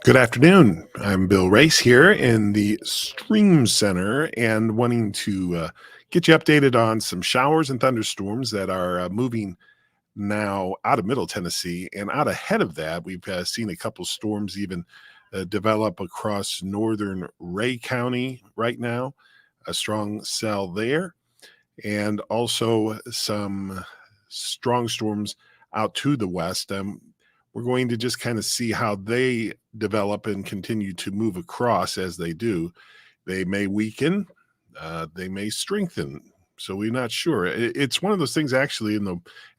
Good afternoon. I'm Bill Race here in the Stream Center and wanting to get you updated on some showers and thunderstorms that are moving now out of Middle Tennessee. And out ahead of that, we've seen a couple storms even develop across northern Ray County right now, a strong cell there, and also some strong storms out to the west. We're going to just kind of see how they develop and continue to move across as they do. They may weaken, they may strengthen. So we're not sure. It's one of those things actually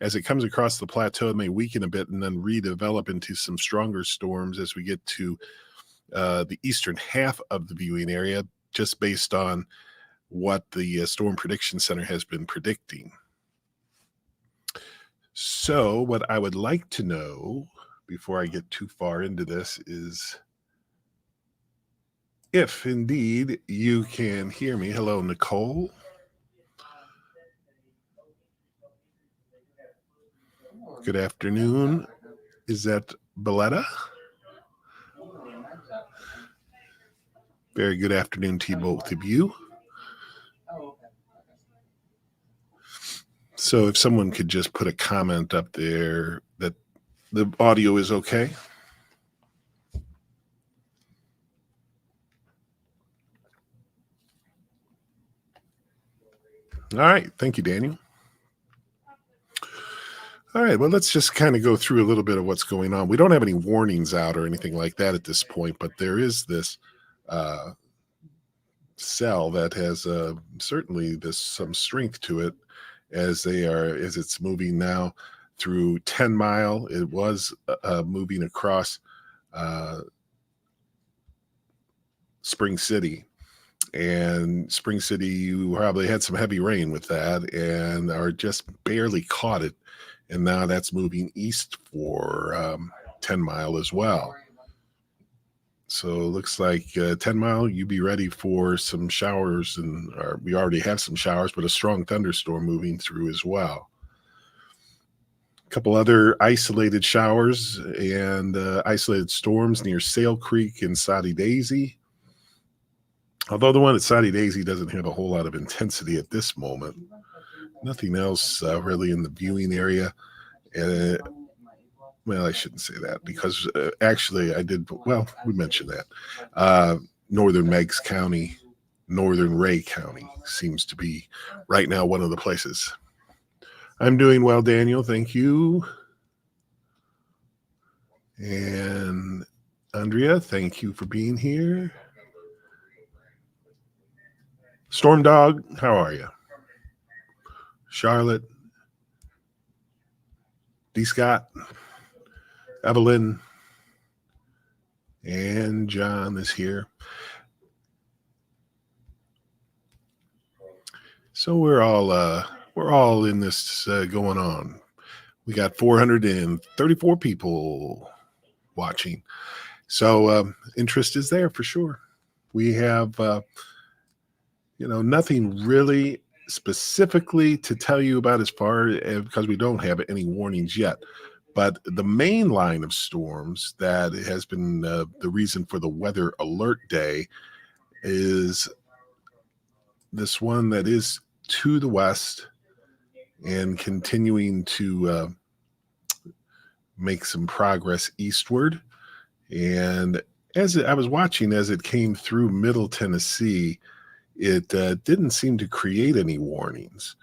as it comes across the plateau, it may weaken a bit and then redevelop into some stronger storms as we get to the eastern half of the viewing area, just based on what the Storm Prediction Center has been predicting. So what I would like to know before I get too far into this is if indeed you can hear me. Hello, Nicole. Good afternoon. Is that Belletta? Very good afternoon to both of you. So if someone could just put a comment up there that the audio is okay. All right. Thank you, Daniel. All right. Well, let's just kind of go through a little bit of what's going on. We don't have any warnings out or anything like that at this point, but there is this cell that has certainly some strength to it as it's moving now through 10 Mile. It was moving across Spring City. And Spring City, you probably had some heavy rain with that and are just barely caught it. And now that's moving east for 10 Mile as well. So it looks like 10 Mile, you be ready for some showers, or we already have some showers, but a strong thunderstorm moving through as well. A couple other isolated showers and isolated storms near Sale Creek and Soddy Daisy. Although the one at Soddy Daisy doesn't have a whole lot of intensity at this moment. Nothing else really in the viewing area. Well, I shouldn't say that because actually we mentioned that. Northern Meigs County, Northern Ray County seems to be right now one of the places. I'm doing well, Daniel. Thank you. And Andrea, thank you for being here. Storm Dog, how are you? Charlotte, D. Scott, Evelyn, and John is here. So we're all in this going on. We got 434 people watching. So interest is there for sure. We have nothing really specifically to tell you about as far as, because we don't have any warnings yet. But the main line of storms that has been the reason for the weather alert day is this one that is to the west and continuing to make some progress eastward. And as I was watching as it came through Middle Tennessee, it didn't seem to create any warnings.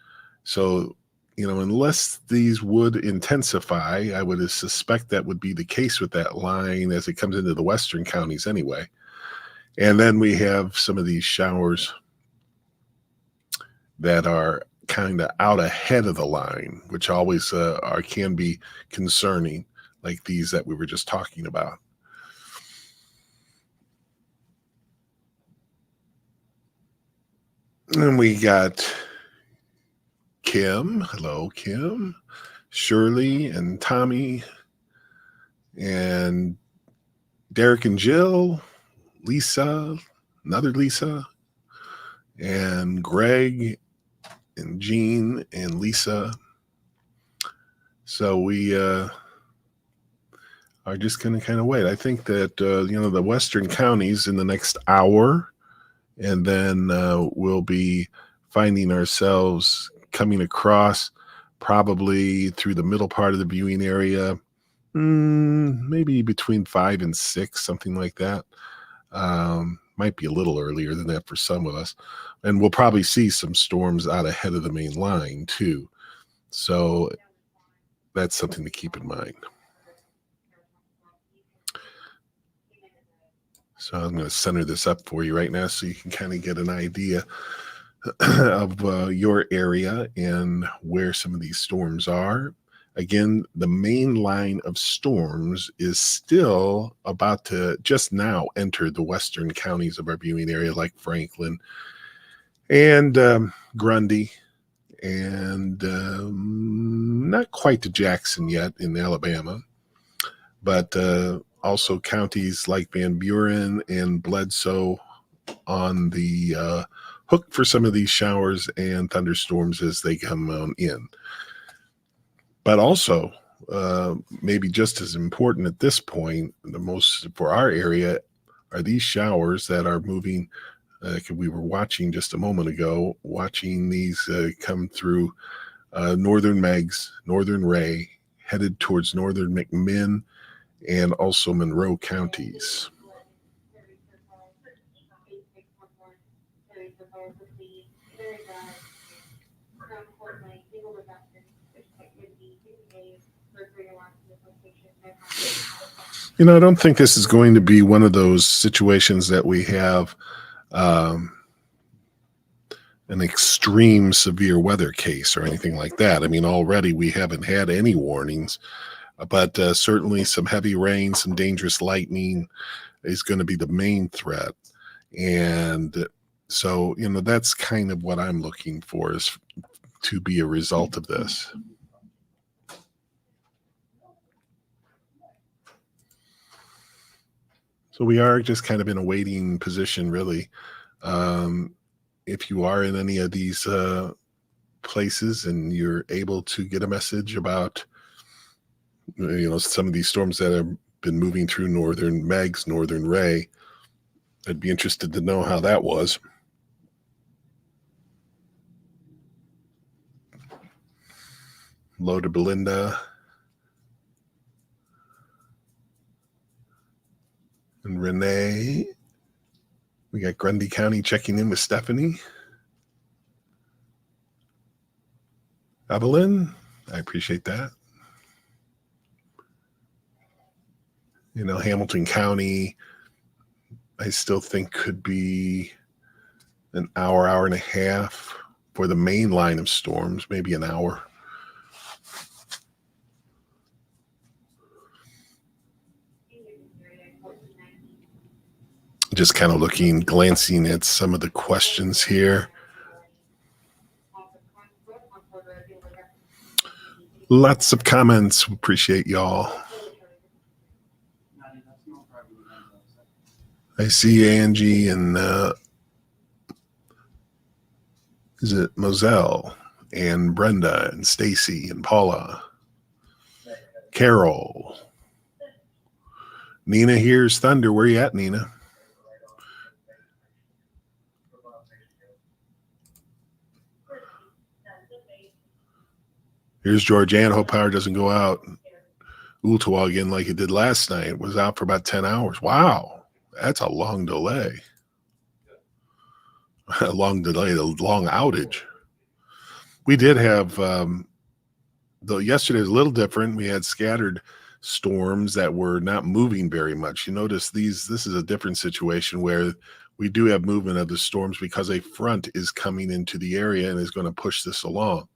So, unless these would intensify, I would suspect that would be the case with that line as it comes into the western counties anyway. And then we have some of these showers that are kind of out ahead of the line, which always can be concerning, like these that we were just talking about. And we got Kim. Hello, Kim. Shirley and Tommy and Derek and Jill. Lisa, another Lisa, and Greg and Jean and Lisa. So we are just going to kind of wait. I think that, the western counties in the next hour, and then we'll be finding ourselves coming across probably through the middle part of the viewing area, maybe between 5 and 6, something like that. Might be a little earlier than that for some of us. And we'll probably see some storms out ahead of the main line too. So that's something to keep in mind. So I'm going to center this up for you right now so you can kind of get an idea of your area and where some of these storms are. Again, the main line of storms is still about to just now enter the western counties of our viewing area, like Franklin and Grundy, and not quite to Jackson yet in Alabama, but also counties like Van Buren and Bledsoe on the hook for some of these showers and thunderstorms as they come on in. But also, maybe just as important at this point, the most for our area are these showers that are moving. We were watching just a moment ago, watching these come through northern Meigs, northern Ray, headed towards northern McMinn and also Monroe counties. I don't think this is going to be one of those situations that we have an extreme severe weather case or anything like that. I mean, already we haven't had any warnings, but certainly some heavy rain, some dangerous lightning is going to be the main threat. And so, that's kind of what I'm looking for, is to be a result of this. So we are just kind of in a waiting position, really. If you are in any of these places and you're able to get a message about, some of these storms that have been moving through northern Meigs, northern Ray, I'd be interested to know how that was. Hello to Belinda and Renee. We got Grundy County checking in with Stephanie. Evelyn, I appreciate that. Hamilton County, I still think could be an hour and a half for the main line of storms, maybe an hour. Just kind of glancing at some of the questions here. Lots of comments. Appreciate y'all. I see Angie and is it Moselle and Brenda and Stacy and Paula, Carol. Nina hears thunder. Where you at, Nina? Here's Georgianne. Hope power doesn't go out. Ooltewah again like it did last night. It was out for about 10 hours. Wow. That's a long delay. A long outage. We did have, though yesterday was a little different. We had scattered storms that were not moving very much. You notice this is a different situation where we do have movement of the storms because a front is coming into the area and is going to push this along.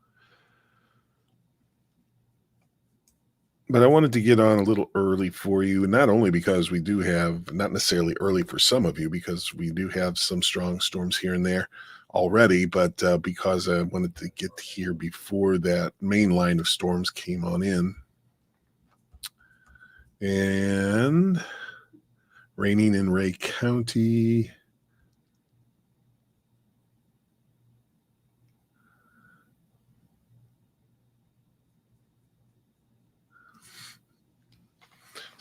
But I wanted to get on a little early for you, not only because we do have, not necessarily early for some of you, because we do have some strong storms here and there already, but because I wanted to get here before that main line of storms came on in. And raining in Ray County.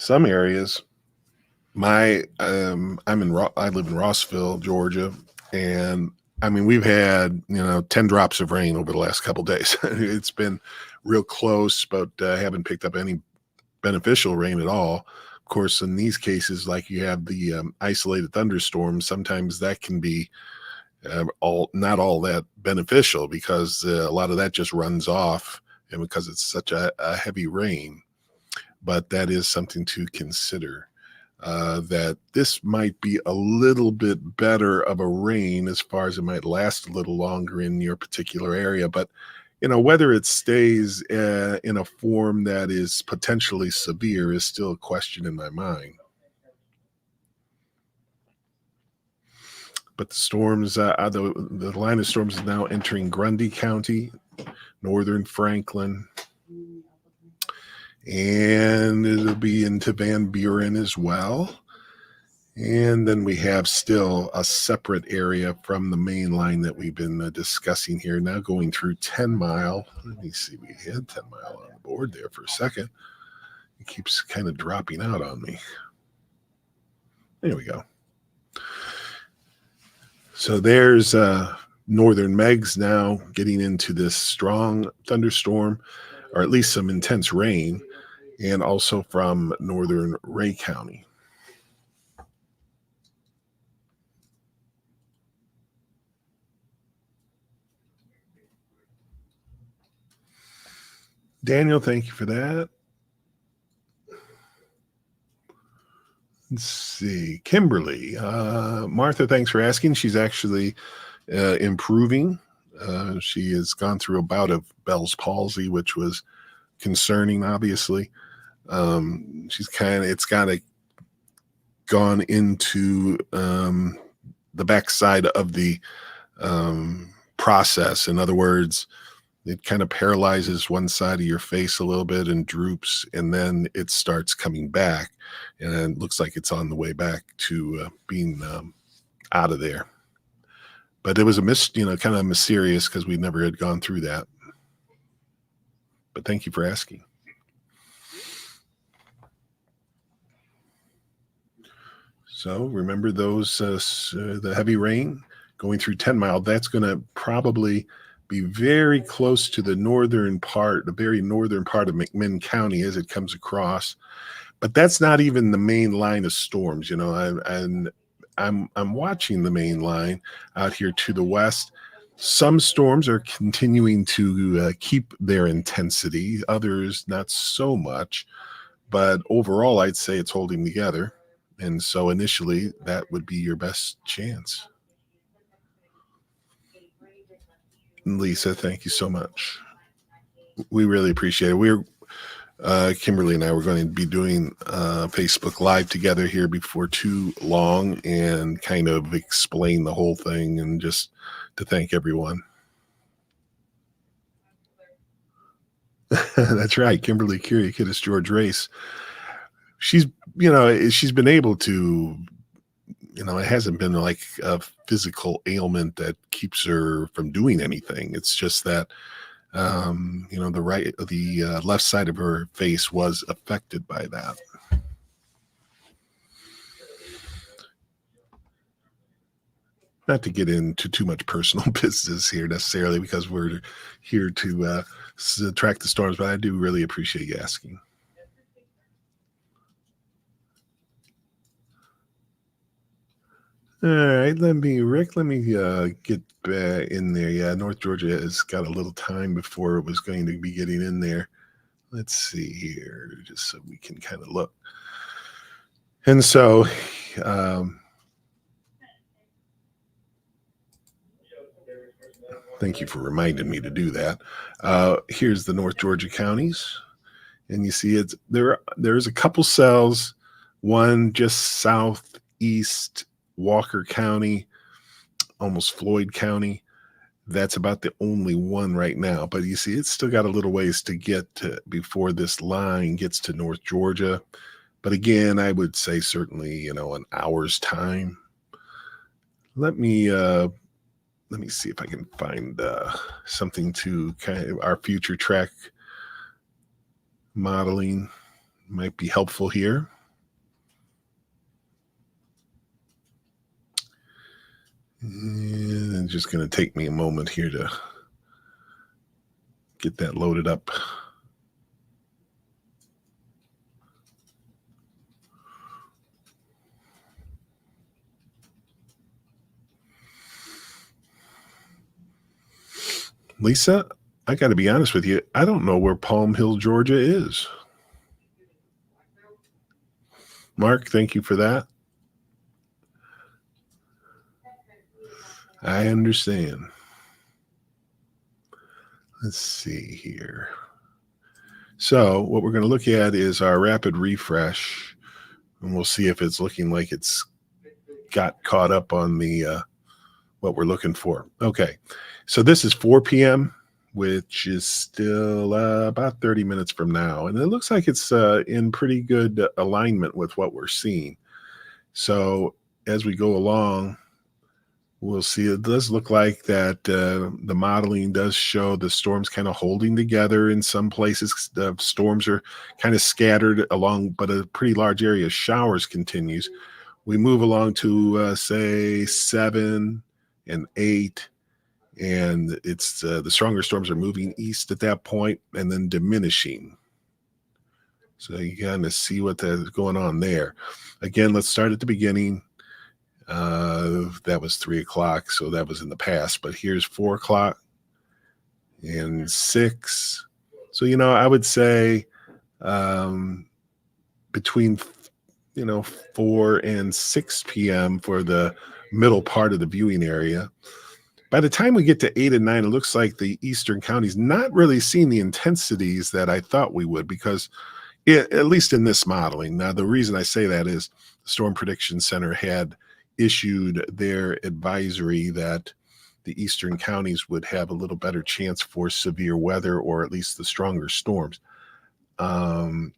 some areas. I live in Rossville, Georgia, and I mean we've had 10 drops of rain over the last couple days. It's been real close, but haven't picked up any beneficial rain at all. Of course, in these cases, like you have the isolated thunderstorms, sometimes that can be all not all that beneficial because a lot of that just runs off, and because it's such a heavy rain. But that is something to consider. That this might be a little bit better of a rain as far as it might last a little longer in your particular area. But whether it stays in a form that is potentially severe is still a question in my mind. But the storms, the line of storms is now entering Grundy County, northern Franklin, and it'll be into Van Buren as well. And then we have still a separate area from the main line that we've been discussing here, now going through 10 Mile. Let me see, we had 10 Mile on the board there for a second. It keeps kind of dropping out on me. There we go. So there's northern Megs now getting into this strong thunderstorm, or at least some intense rain, and also from northern Ray County. Daniel, thank you for that. Let's see. Kimberly. Martha, thanks for asking. She's actually improving. She has gone through a bout of Bell's palsy, which was concerning, obviously. It's kind of gone into the backside of the process. In other words, it kind of paralyzes one side of your face a little bit and droops, and then it starts coming back, and it looks like it's on the way back to being out of there. But it was kind of mysterious because we never had gone through that. But thank you for asking. So remember those the heavy rain going through 10 Mile. That's going to probably be very close to the very northern part of McMinn County as it comes across. But that's not even the main line of storms. I'm watching the main line out here to the west. Some storms are continuing to keep their intensity, others not so much. But overall, I'd say it's holding together. And so initially, that would be your best chance. Lisa, thank you so much. We really appreciate it. Kimberly and I were going to be doing Facebook Live together here before too long and kind of explain the whole thing and just to thank everyone. That's right. Kimberly Kyriakidis George Race. She's been able to, it hasn't been like a physical ailment that keeps her from doing anything. It's just that, the left side of her face was affected by that. Not to get into too much personal business here necessarily, because we're here to track the storms, but I do really appreciate you asking. All right, let me get back in there. Yeah, North Georgia has got a little time before it was going to be getting in there. Let's see here, just so we can kind of look. And so, thank you for reminding me to do that. Here's the North Georgia counties, and you see there's a couple cells, one just southeast Walker County, almost Floyd County. That's about the only one right now. But you see, it's still got a little ways to get to before this line gets to North Georgia. But again, I would say certainly, an hour's time. Let me see if I can find something to kind of our future track modeling might be helpful here. And it's just going to take me a moment here to get that loaded up. Lisa, I got to be honest with you. I don't know where Palm Hill, Georgia is. Mark, thank you for that. I understand. Let's see here. So what we're going to look at is our rapid refresh, and we'll see if it's looking like it's got caught up on the what we're looking for. Okay, so this is 4 p.m., which is still about 30 minutes from now, and it looks like it's in pretty good alignment with what we're seeing. So as we go along, we'll see it does look like that the modeling does show the storms kind of holding together in some places. The storms are kind of scattered along, but a pretty large area of showers continues. We move along to say 7 and 8, and it's the stronger storms are moving east at that point and then diminishing. So you kind of see what is going on there. Again, let's start at the beginning. That was 3 o'clock, so that was in the past, but here's 4 o'clock and 6. So, I would say between 4 and 6 p.m. for the middle part of the viewing area. By the time we get to 8 and 9, it looks like the eastern counties not really seeing the intensities that I thought we would, because at least in this modeling. Now, the reason I say that is the Storm Prediction Center had issued their advisory that the eastern counties would have a little better chance for severe weather, or at least the stronger storms. I'm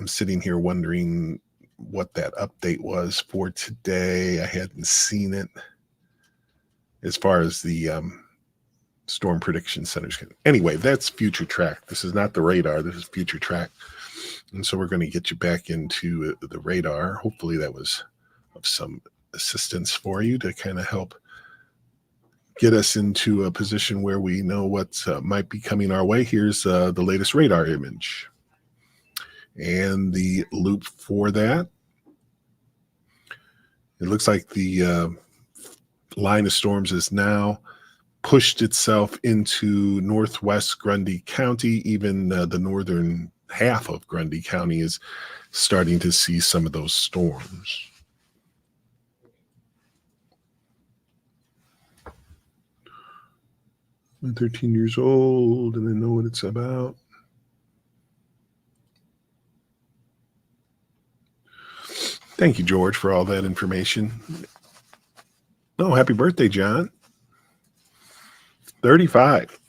sitting here wondering what that update was for today. I hadn't seen it as far as the Storm Prediction Centers. Anyway, that's Future Track. This is not the radar. This is Future Track. And so we're going to get you back into the radar. Hopefully that was of some assistance for you to kind of help get us into a position where we know what might be coming our way. Here's the latest radar image and the loop for that. It looks like the line of storms is now pushed itself into northwest Grundy County. Even the northern half of Grundy County is starting to see some of those storms. I'm 13 years old and I know what it's about. Thank you, George, for all that information. Oh, happy birthday, John. 35.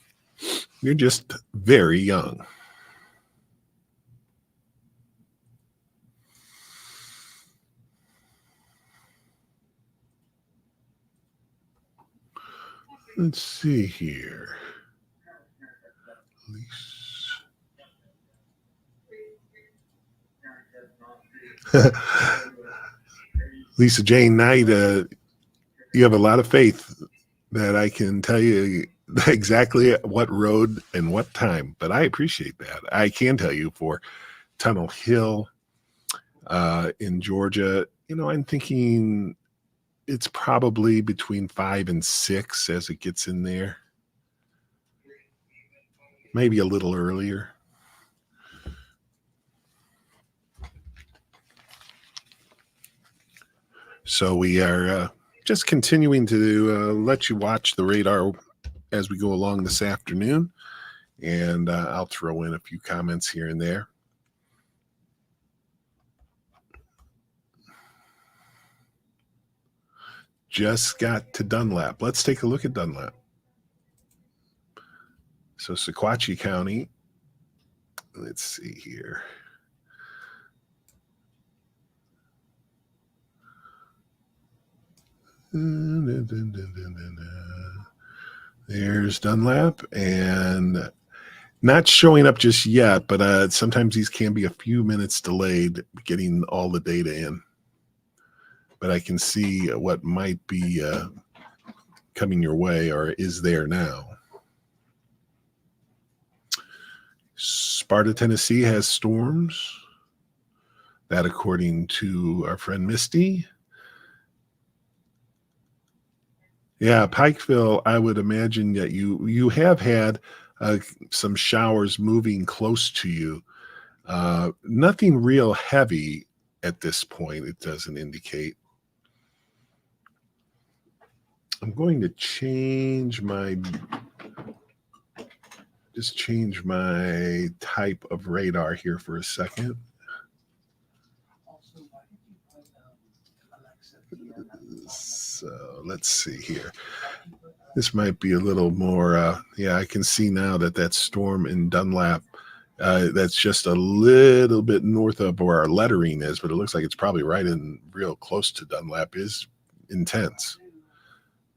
You're just very young. Let's see here. Lisa Jane Knight, you have a lot of faith that I can tell you exactly what road and what time, but I appreciate that. I can tell you for Tunnel Hill in Georgia, I'm thinking it's probably between 5 and 6 as it gets in there. Maybe a little earlier. So we are just continuing to let you watch the radar as we go along this afternoon. And I'll throw in a few comments here and there. Just got to Dunlap. Let's take a look at Dunlap. So Sequatchie County, let's see here. There's Dunlap, and not showing up just yet, but sometimes these can be a few minutes delayed getting all the data in. But I can see what might be coming your way or is there now. Sparta, Tennessee has storms. That according to our friend Misty. Yeah, Pikeville, I would imagine that you have had some showers moving close to you. Nothing real heavy at this point, it doesn't indicate. I'm going to change my type of radar here for a second. So let's see here. This might be a little more, yeah, I can see now that storm in Dunlap, that's just a little bit north of where our lettering is, but it looks like it's probably right in real close to Dunlap, is intense.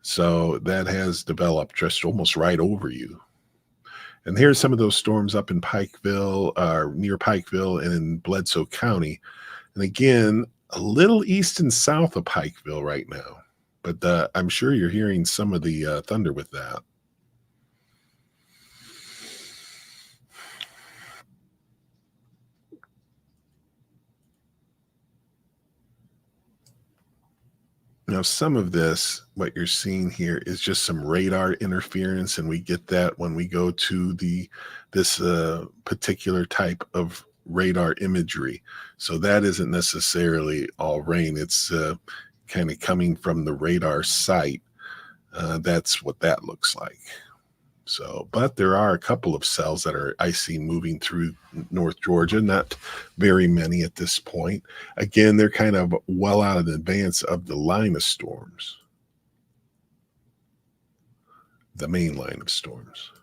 So that has developed just almost right over you. And here's some of those storms up in Pikeville, near Pikeville and in Bledsoe County. And again, a little east and south of Pikeville right now. But I'm sure you're hearing some of the thunder with that. Now, some of this, what you're seeing here, is just some radar interference, and we get that when we go to this particular type of radar imagery. So that isn't necessarily all rain. It's kind of coming from the radar site. That's what that looks like. So, but there are a couple of cells that I see moving through North Georgia, not very many at this point. Again, they're kind of well out in advance of the line of storms, the main line of storms.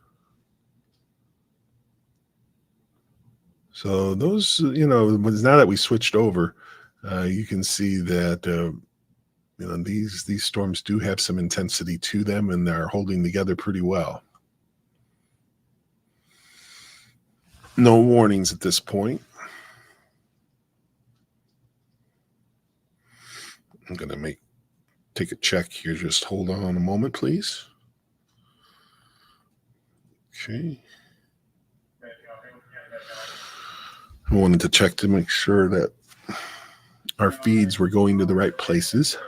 So those, now that we switched over, you can see that, these storms do have some intensity to them and they're holding together pretty well. No warnings at this point. I'm going to take a check here. Just hold on a moment, please. Okay. I wanted to check to make sure that our feeds were going to the right places.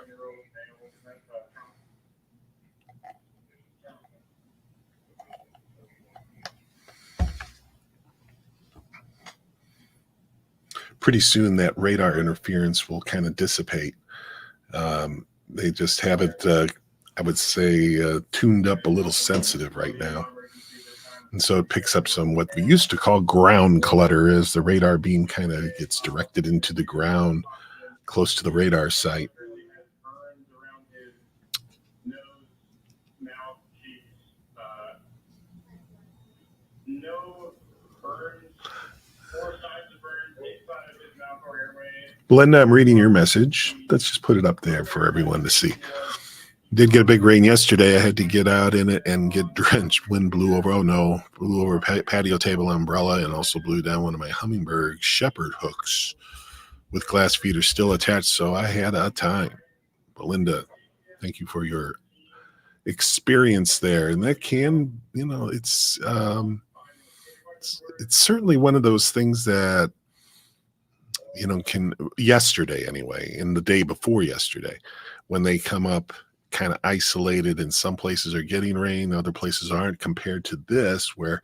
Pretty soon that radar interference will kind of dissipate. They just have it, I would say, tuned up a little sensitive right now. And so it picks up some what we used to call ground clutter, as the radar beam kind of gets directed into the ground close to the radar site. Belinda, I'm reading your message. Let's just put it up there for everyone to see. Did get a big rain yesterday. I had to get out in it and get drenched. Wind blew over. Oh no, blew over a patio table umbrella and also blew down one of my Hummingbird shepherd hooks with glass feeders still attached. So I had a time. Belinda, thank you for your experience there. And that can, it's certainly one of those things that, yesterday anyway, and the day before yesterday, when they come up kind of isolated, and some places are getting rain, other places aren't, compared to this, where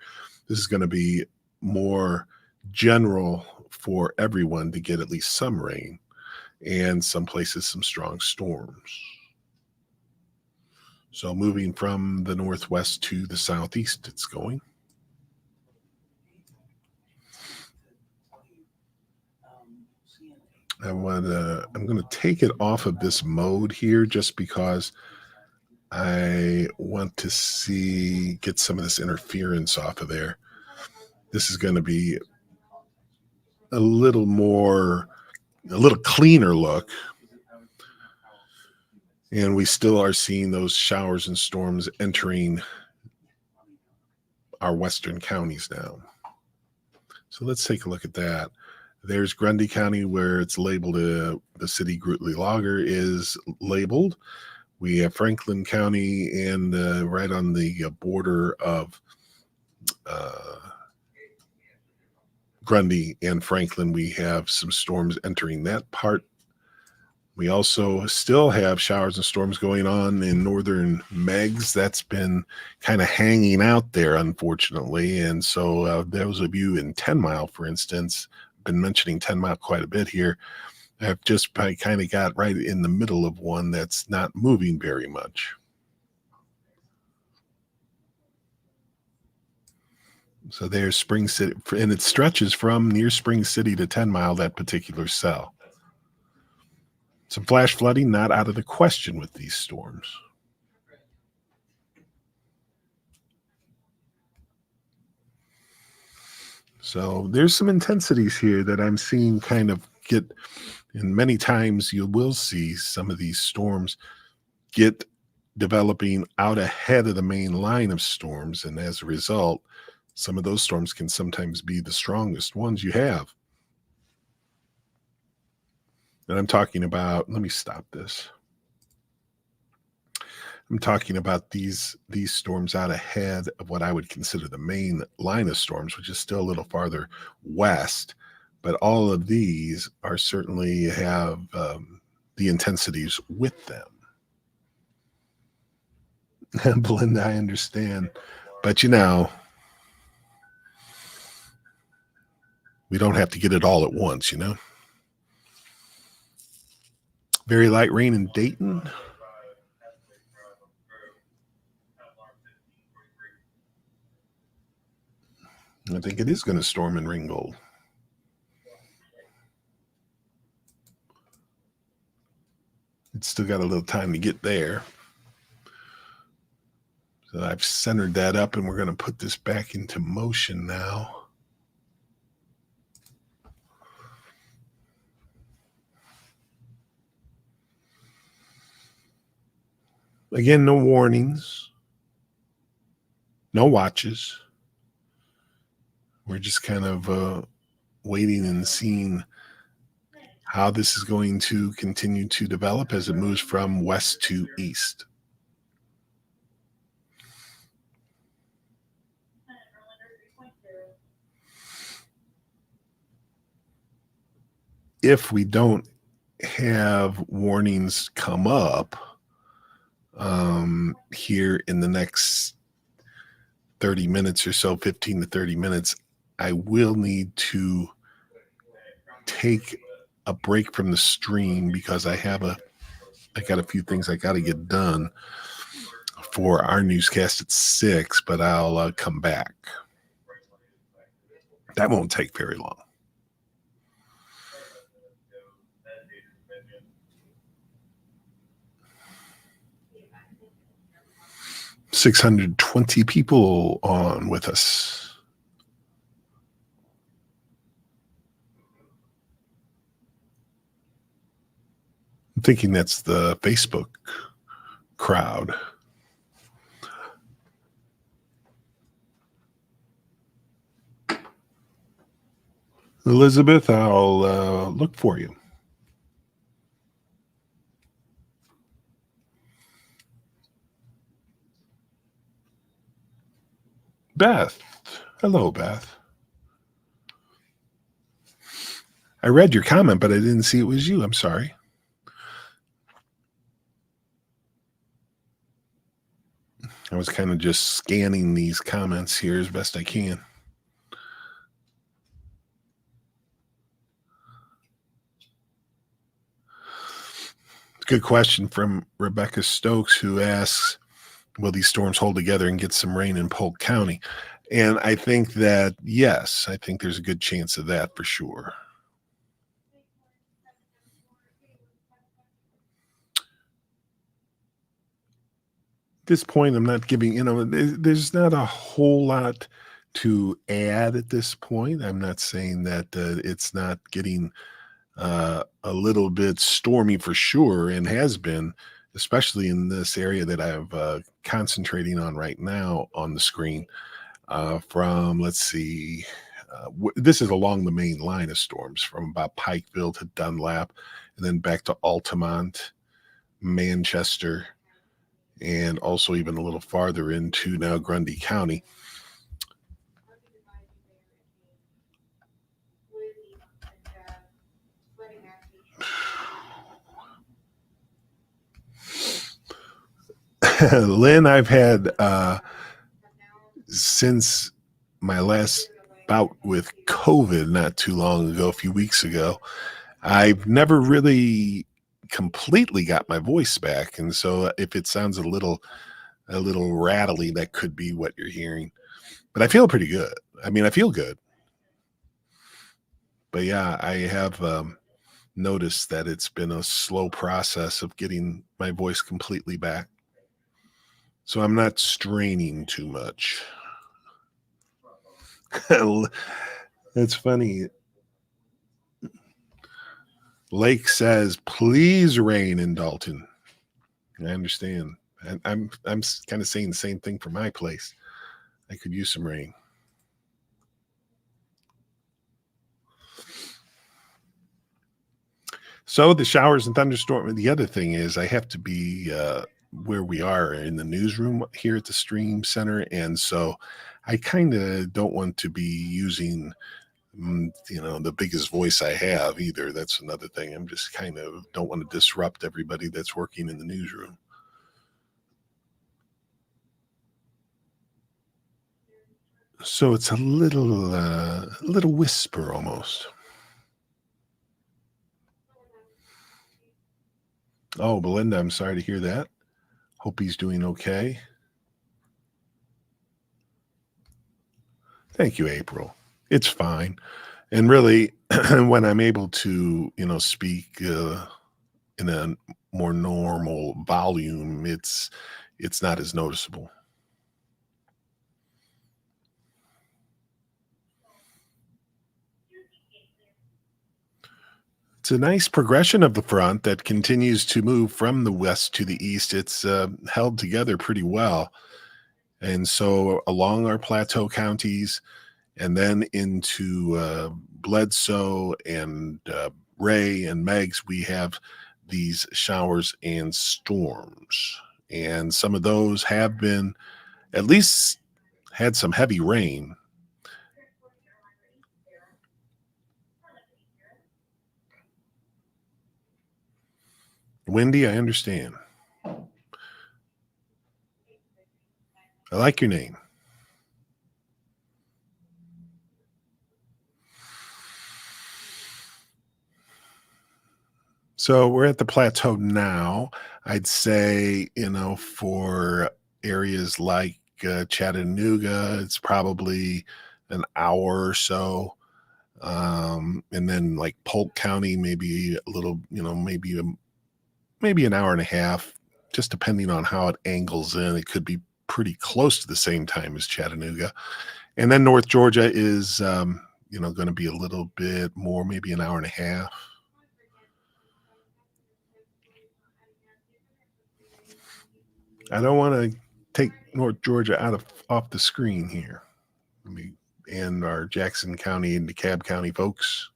this is going to be more general for everyone to get at least some rain, and some places some strong storms. So moving from the northwest to the southeast, it's going. I'm going to take it off of this mode here just because I want to get some of this interference off of there. This is going to be a little cleaner look. And we still are seeing those showers and storms entering our western counties now. So let's take a look at that. There's Grundy County, where it's labeled, the city Grootley Logger is labeled We have Franklin County and right on the border of Grundy and Franklin, we have some storms entering that part. We also still have showers and storms going on in northern Meigs. That's been kind of hanging out there, unfortunately. And so those of you in 10 Mile, for instance, been mentioning 10 Mile quite a bit here. I've just kind of got right in the middle of one that's not moving very much. So there's Spring City, and it stretches from near Spring City to 10 Mile, that particular cell. Some flash flooding not out of the question with these storms. So there's some intensities here that I'm seeing kind of get, and many times you will see some of these storms get developing out ahead of the main line of storms. And as a result, some of those storms can sometimes be the strongest ones you have. And I'm talking about, let me stop this. I'm talking about these storms out ahead of what I would consider the main line of storms, which is still a little farther west. But all of these are certainly have the intensities with them. Belinda, I understand. But, we don't have to get it all at once, Very light rain in Dayton. I think it is going to storm in Ringgold. It's still got a little time to get there. So I've centered that up, and we're going to put this back into motion now. Again, no warnings, no watches. We're just kind of waiting and seeing how this is going to continue to develop as it moves from west to east. If we don't have warnings come up here in the next 30 minutes or so, 15 to 30 minutes, I will need to take a break from the stream because I got a few things I got to get done for our newscast at 6, but I'll come back. That won't take very long. $620 people on with us. I'm thinking that's the Facebook crowd. Elizabeth, I'll look for you. Beth. Hello, Beth. I read your comment, but I didn't see it was you. I'm sorry. I was kind of just scanning these comments here as best I can. Good question from Rebecca Stokes, who asks, will these storms hold together and get some rain in Polk County? And I think that, yes, I think there's a good chance of that for sure. At this point, I'm not giving, there's not a whole lot to add at this point. I'm not saying that it's not getting a little bit stormy for sure, and has been, especially in this area that I'm concentrating on right now on the screen. From, let's see, this is along the main line of storms from about Pikeville to Dunlap, and then back to Altamont, Manchester, and also even a little farther into now Grundy County. Lynn, I've had since my last bout with COVID not too long ago, a few weeks ago, I've never really completely got my voice back. And so if it sounds a little rattly, that could be what you're hearing. But I feel pretty good. I mean, I feel good. But yeah, I have noticed that it's been a slow process of getting my voice completely back. So I'm not straining too much. It's funny. Lake says, "Please rain in Dalton." I understand. I'm kind of saying the same thing for my place. I could use some rain. So the showers and thunderstorm. The other thing is, I have to be where we are in the newsroom here at the Stream Center, and so I kind of don't want to be using the biggest voice I have either. That's another thing. I'm just kind of don't want to disrupt everybody that's working in the newsroom. So it's a little whisper almost. Oh, Belinda, I'm sorry to hear that. Hope he's doing okay. Thank you, April. It's fine. And really, when I'm able to, speak in a more normal volume, it's not as noticeable. It's a nice progression of the front that continues to move from the west to the east. It's held together pretty well. And so along our plateau counties and then into Bledsoe and Ray and Meigs, we have these showers and storms. And some of those have been at least had some heavy rain. Wendy, I understand. I like your name. So we're at the plateau now. I'd say, for areas like Chattanooga, it's probably an hour or so. And then like Polk County, maybe a little, maybe an hour and a half, just depending on how it angles in. It could be pretty close to the same time as Chattanooga. And then North Georgia is, going to be a little bit more, maybe an hour and a half. I don't want to take North Georgia off the screen here. And our Jackson County and DeKalb County folks.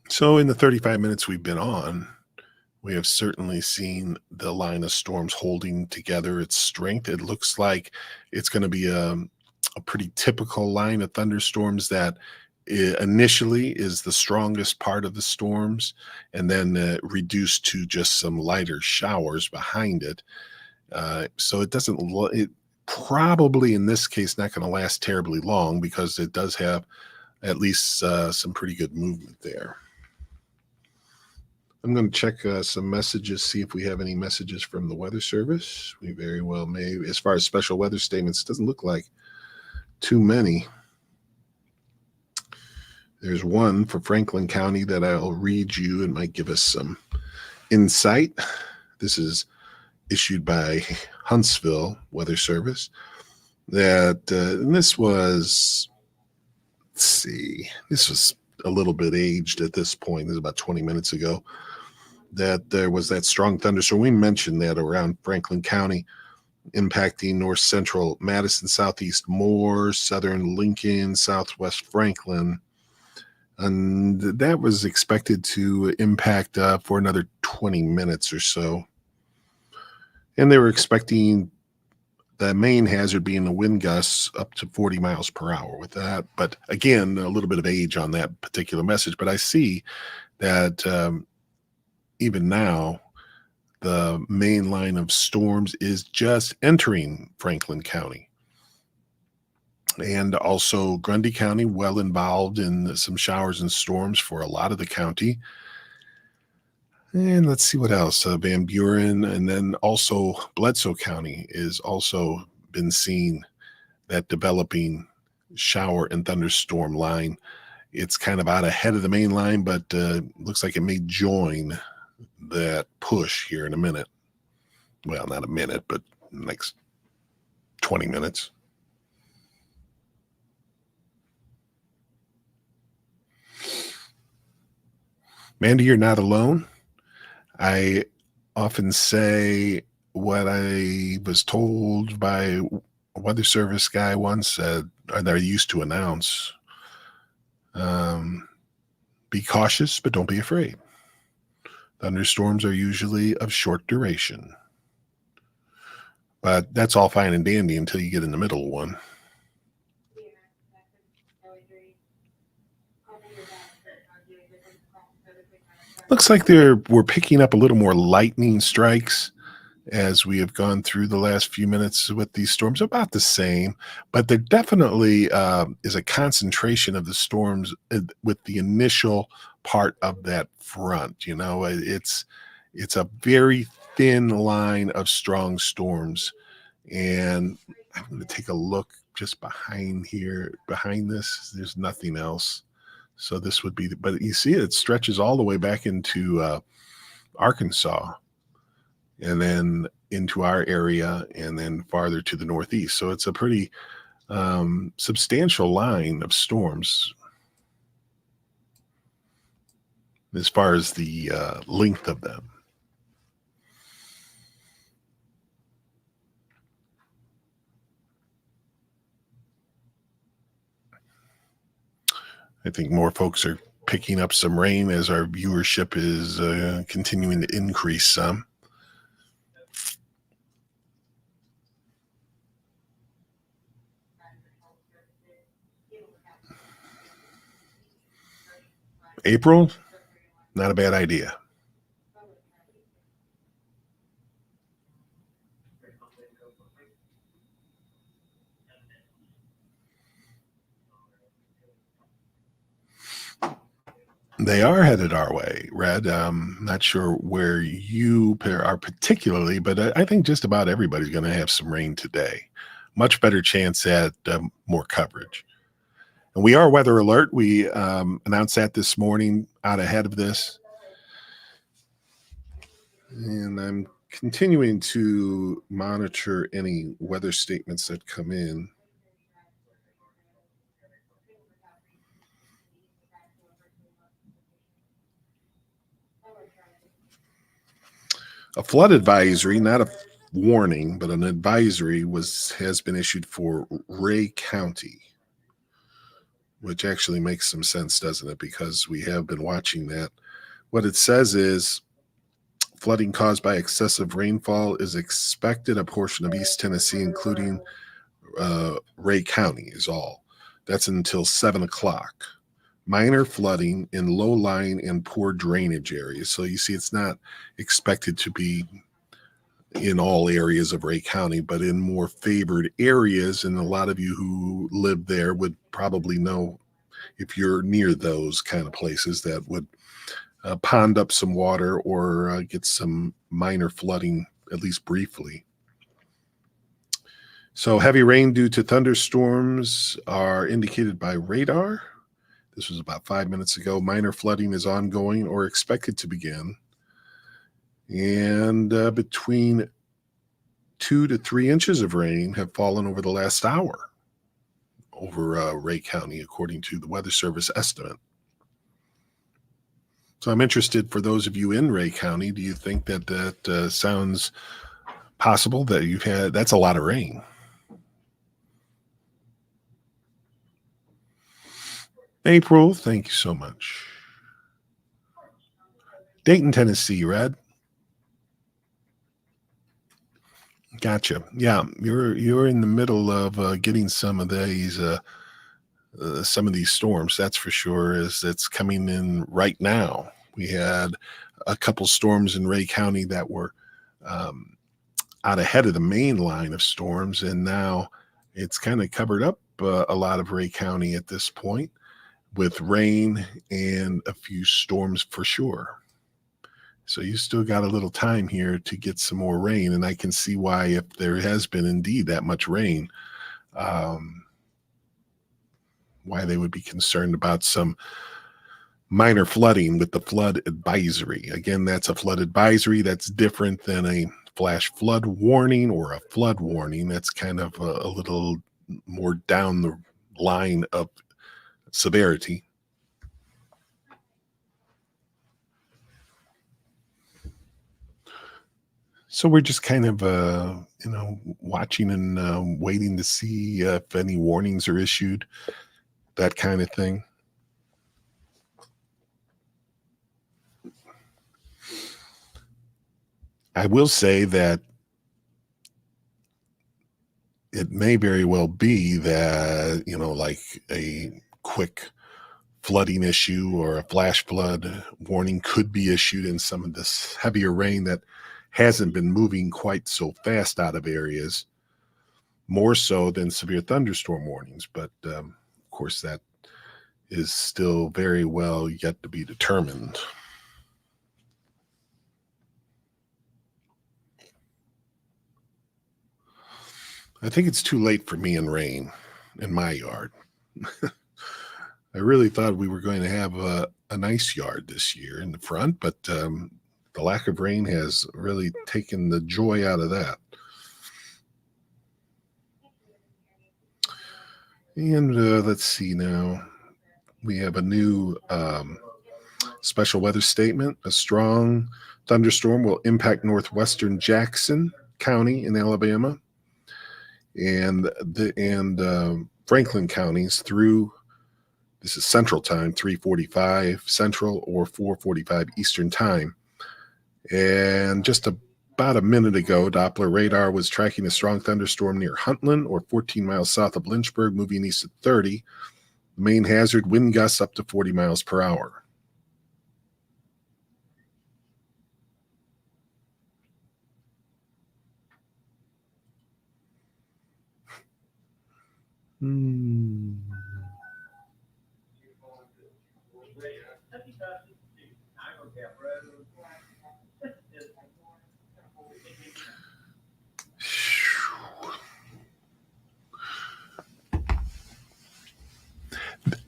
So in the 35 minutes we've been on, we have certainly seen the line of storms holding together its strength. It looks like it's going to be a pretty typical line of thunderstorms that initially is the strongest part of the storms and then reduced to just some lighter showers behind it. So it probably in this case not going to last terribly long because it does have at least some pretty good movement there. I'm going to check some messages, see if we have any messages from the Weather Service. We very well may. As far as special weather statements, it doesn't look like too many. There's one for Franklin County that I'll read you and might give us some insight. This is issued by Huntsville Weather Service. And this was, let's see, this was a little bit aged at this point. This is about 20 minutes ago. that there was that strong thunderstorm. We mentioned that around Franklin County, impacting north central Madison, southeast Moore, southern Lincoln, southwest Franklin. And that was expected to impact for another 20 minutes or so. And they were expecting the main hazard being the wind gusts up to 40 miles per hour with that. But again, a little bit of age on that particular message. But I see that even now, the main line of storms is just entering Franklin County. And also Grundy County, well involved in some showers and storms for a lot of the county. And let's see what else. Van Buren, and then also Bledsoe County is also been seeing that developing shower and thunderstorm line. It's kind of out ahead of the main line, but looks like it may join that push here in a minute. Well, not a minute, but next 20 minutes. Mandy, you're not alone. I often say what I was told by a weather service guy once said, or they used to announce, be cautious, but don't be afraid. Thunderstorms are usually of short duration. But that's all fine and dandy until you get in the middle of one. Looks like we're picking up a little more lightning strikes as we have gone through the last few minutes with these storms. About the same, but there definitely is a concentration of the storms with the initial part of that front. You know, it's a very thin line of strong storms. And I'm going to take a look just behind this. There's nothing else. So this would be, but you see it stretches all the way back into Arkansas and then into our area and then farther to the northeast. So it's a pretty substantial line of storms as far as the length of them. I think more folks are picking up some rain as our viewership is continuing to increase some. April, not a bad idea. They are headed our way, Red. Not sure where you are particularly, but I think just about everybody's going to have some rain today. Much better chance at more coverage. And we are weather alert. We announced that this morning out ahead of this. And I'm continuing to monitor any weather statements that come in. A flood advisory, not a warning, but an advisory has been issued for Ray County, which actually makes some sense, doesn't it? Because we have been watching that. What it says is flooding caused by excessive rainfall is expected. A portion of East Tennessee, including Ray County, is all. That's until 7 o'clock. Minor flooding in low-lying and poor drainage areas. So you see, it's not expected to be in all areas of Ray County, but in more favored areas. And a lot of you who live there would probably know, if you're near those kind of places, that would pond up some water or get some minor flooding, at least briefly. So heavy rain due to thunderstorms are indicated by radar. This was about 5 minutes ago. Minor flooding is ongoing or expected to begin. And between 2 to 3 inches of rain have fallen over the last hour over Ray County, according to the Weather Service estimate. So I'm interested, for those of you in Ray County, do you think that sounds possible, that you've had? That's a lot of rain. April, thank you so much. Dayton, Tennessee, Red. Gotcha. Yeah, you're in the middle of getting some of these storms. That's for sure. As it's coming in right now. We had a couple storms in Ray County that were um, out ahead of the main line of storms, and now it's kind of covered up a lot of Ray County at this point, with rain and a few storms for sure. So you still got a little time here to get some more rain, and I can see why, if there has been indeed that much rain, um, why they would be concerned about some minor flooding with the flood advisory. Again, that's a flood advisory. That's different than a flash flood warning or a flood warning. That's kind of a little more down the line of severity. So we're just kind of, watching and waiting to see if any warnings are issued, that kind of thing. I will say that it may very well be that, like a quick flooding issue or a flash flood warning could be issued in some of this heavier rain that hasn't been moving quite so fast out of areas, more so than severe thunderstorm warnings. But of course, that is still very well yet to be determined. I think it's too late for me and rain in my yard. I really thought we were going to have a nice yard this year in the front, but the lack of rain has really taken the joy out of that. And let's see now. We have a new special weather statement. A strong thunderstorm will impact northwestern Jackson County in Alabama and Franklin counties through, this is Central Time, 3:45 Central or 4:45 Eastern Time. And just about a minute ago, Doppler radar was tracking a strong thunderstorm near Huntland, or 14 miles south of Lynchburg, moving east at 30. The main hazard, wind gusts up to 40 miles per hour.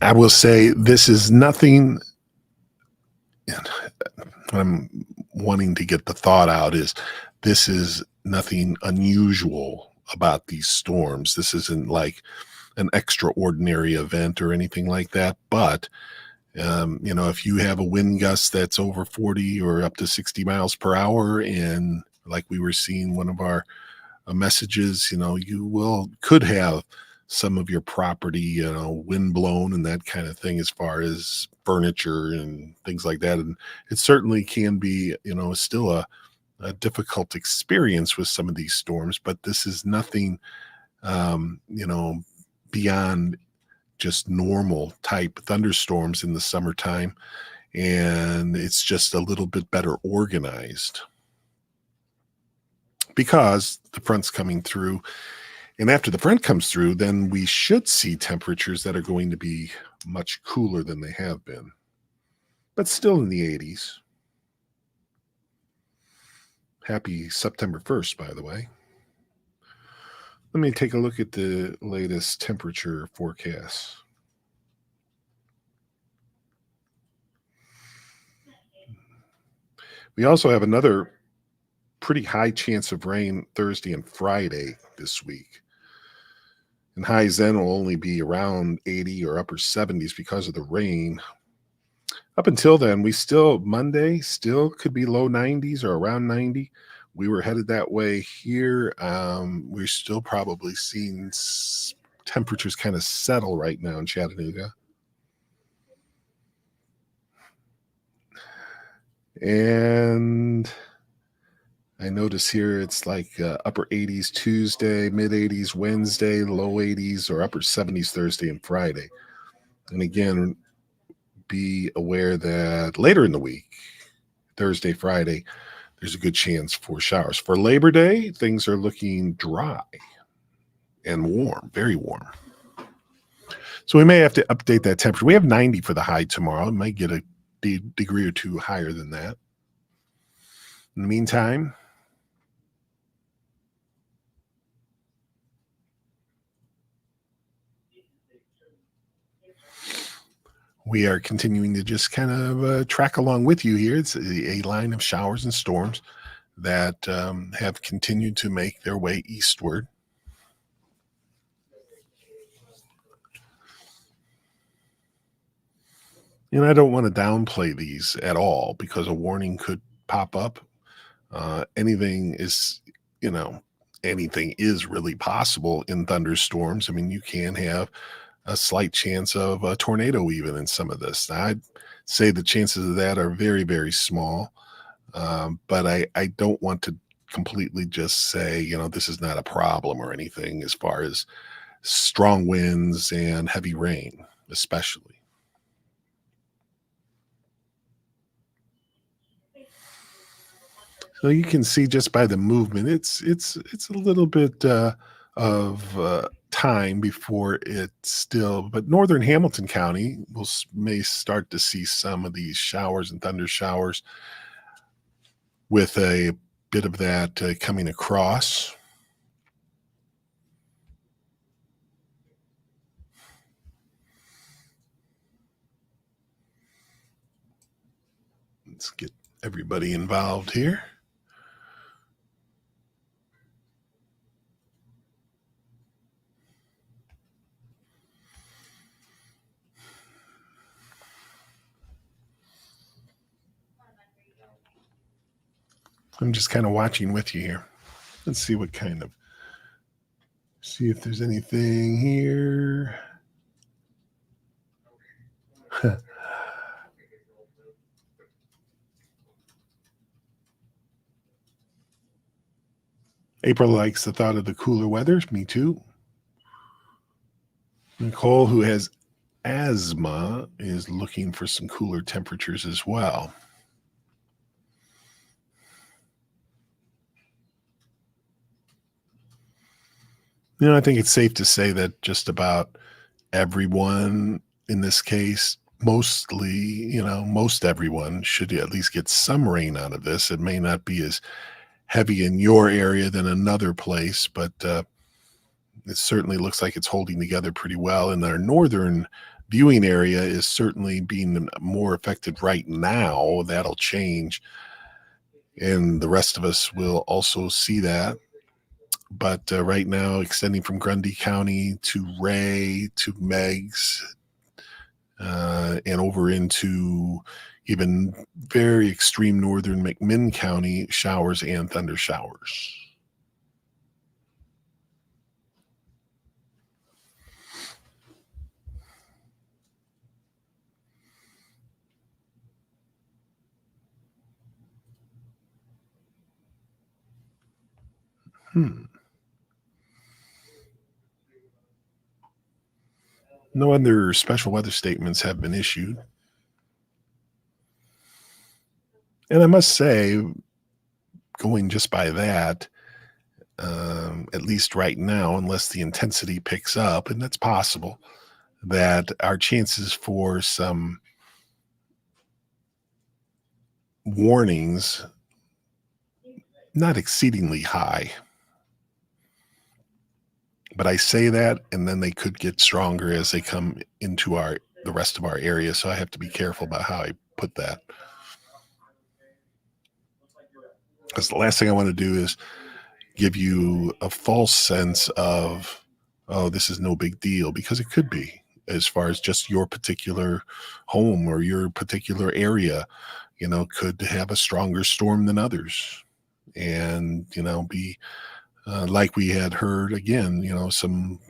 I will say this is nothing. What I'm wanting to get the thought out is, this is nothing unusual about these storms. This isn't like an extraordinary event or anything like that. But, if you have a wind gust that's over 40 or up to 60 miles per hour, and like we were seeing one of our messages, you could have some of your property, wind blown and that kind of thing, as far as furniture and things like that. And it certainly can be, still a difficult experience with some of these storms, but this is nothing, beyond just normal type thunderstorms in the summertime. And it's just a little bit better organized because the front's coming through. And after the front comes through, then we should see temperatures that are going to be much cooler than they have been, but still in the 80s. Happy September 1st, by the way. Let me take a look at the latest temperature forecasts. We also have another pretty high chance of rain Thursday and Friday this week. And highs then will only be around 80 or upper 70s because of the rain. Up until then, Monday still could be low 90s or around 90. We were headed that way here. We're still probably seeing temperatures kind of settle right now in Chattanooga. And I notice here it's like upper 80s Tuesday, mid 80s Wednesday, low 80s or upper 70s Thursday and Friday. And again, be aware that later in the week, Thursday, Friday, there's a good chance for showers. For Labor Day, things are looking dry and warm, very warm. So we may have to update that temperature. We have 90 for the high tomorrow. It might get a degree or two higher than that. In the meantime, we are continuing to just kind of track along with you here. It's a line of showers and storms that have continued to make their way eastward. And I don't want to downplay these at all because a warning could pop up. Anything is really possible in thunderstorms. I mean, you can have a slight chance of a tornado even in some of this. I'd say the chances of that are very, very small. But I don't want to completely just say, this is not a problem or anything as far as strong winds and heavy rain, especially. So you can see just by the movement, it's a little bit of time before it's still. But northern Hamilton County may start to see some of these showers and thunder showers with a bit of that coming across. Let's get everybody involved here. I'm just kind of watching with you here. Let's see see if there's anything here. April likes the thought of the cooler weather. Me too. Nicole, who has asthma, is looking for some cooler temperatures as well. I think it's safe to say that just about everyone in this case, most everyone should at least get some rain out of this. It may not be as heavy in your area than another place, but it certainly looks like it's holding together pretty well. And our northern viewing area is certainly being more affected right now. That'll change. And the rest of us will also see that. But right now, extending from Grundy County to Ray to Meigs and over into even very extreme northern McMinn County, showers and thunder showers. No other special weather statements have been issued. And I must say, going just by that, at least right now, unless the intensity picks up, and that's possible, that our chances for some warnings not exceedingly high. But I say that, and then they could get stronger as they come into the rest of our area. So I have to be careful about how I put that. Because the last thing I want to do is give you a false sense of, oh, this is no big deal, because it could be. as far as just your particular home or your particular area, could have a stronger storm than others. And, be like we had heard again, some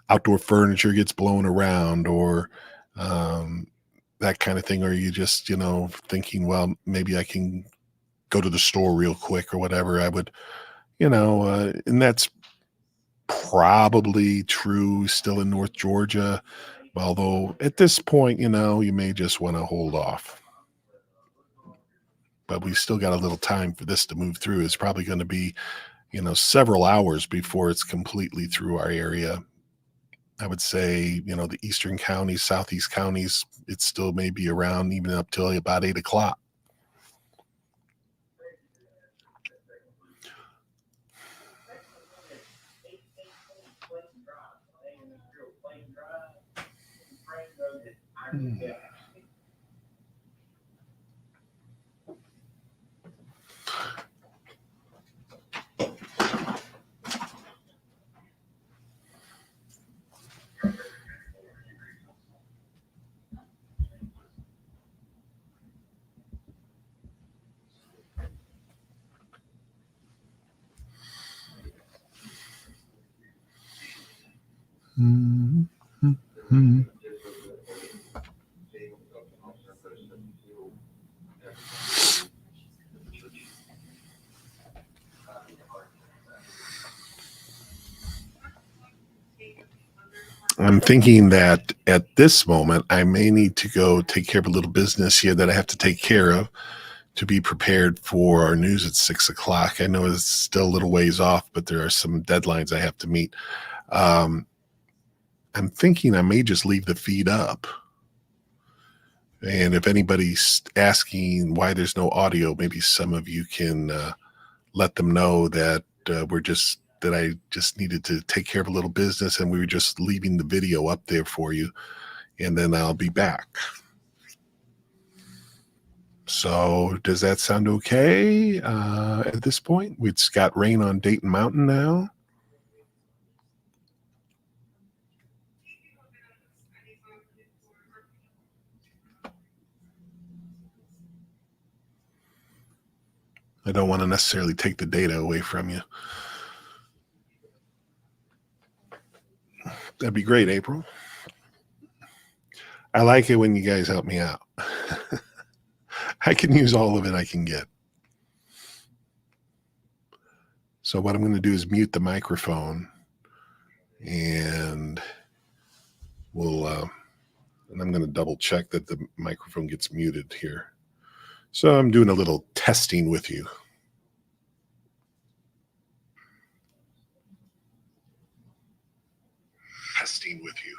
outdoor furniture gets blown around or um, that kind of thing. Or you just, thinking, well, maybe I can go to the store real quick or whatever. I would, and that's probably true still in North Georgia. Although at this point, you may just want to hold off. But we still got a little time for this to move through. It's probably going to be, several hours before it's completely through our area. I would say, the eastern counties, southeast counties, it still may be around even up till about 8 o'clock. Hmm. Mhm. Mhm. I'm thinking that at this moment, I may need to go take care of a little business here that I have to take care of to be prepared for our news at 6 o'clock. I know it's still a little ways off, but there are some deadlines I have to meet. Um, I'm thinking I may just leave the feed up. And if anybody's asking why there's no audio, maybe some of you can let them know that that I just needed to take care of a little business and we were just leaving the video up there for you. And then I'll be back. So does that sound okay at this point? It's got rain on Dayton Mountain now. I don't want to necessarily take the data away from you. That'd be great, April. I like it when you guys help me out. I can use all of it I can get. So what I'm going to do is mute the microphone and and I'm going to double check that the microphone gets muted here. So I'm doing a little testing with you. Testing with you.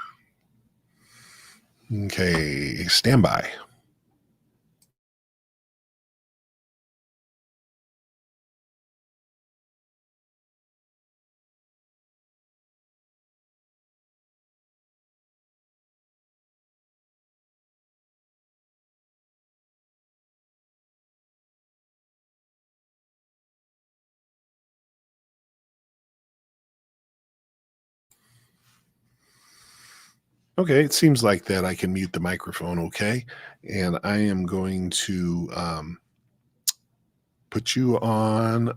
Okay, stand by. Okay, it seems like that I can mute the microphone okay. And I am going to put you on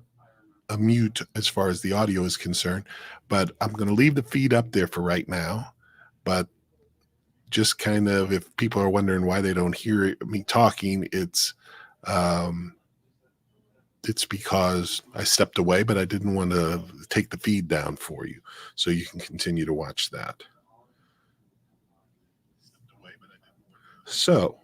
a mute as far as the audio is concerned, but I'm going to leave the feed up there for right now. But just kind of, if people are wondering why they don't hear me talking, um, it's because I stepped away, but I didn't want to take the feed down for you, so you can continue to watch that. So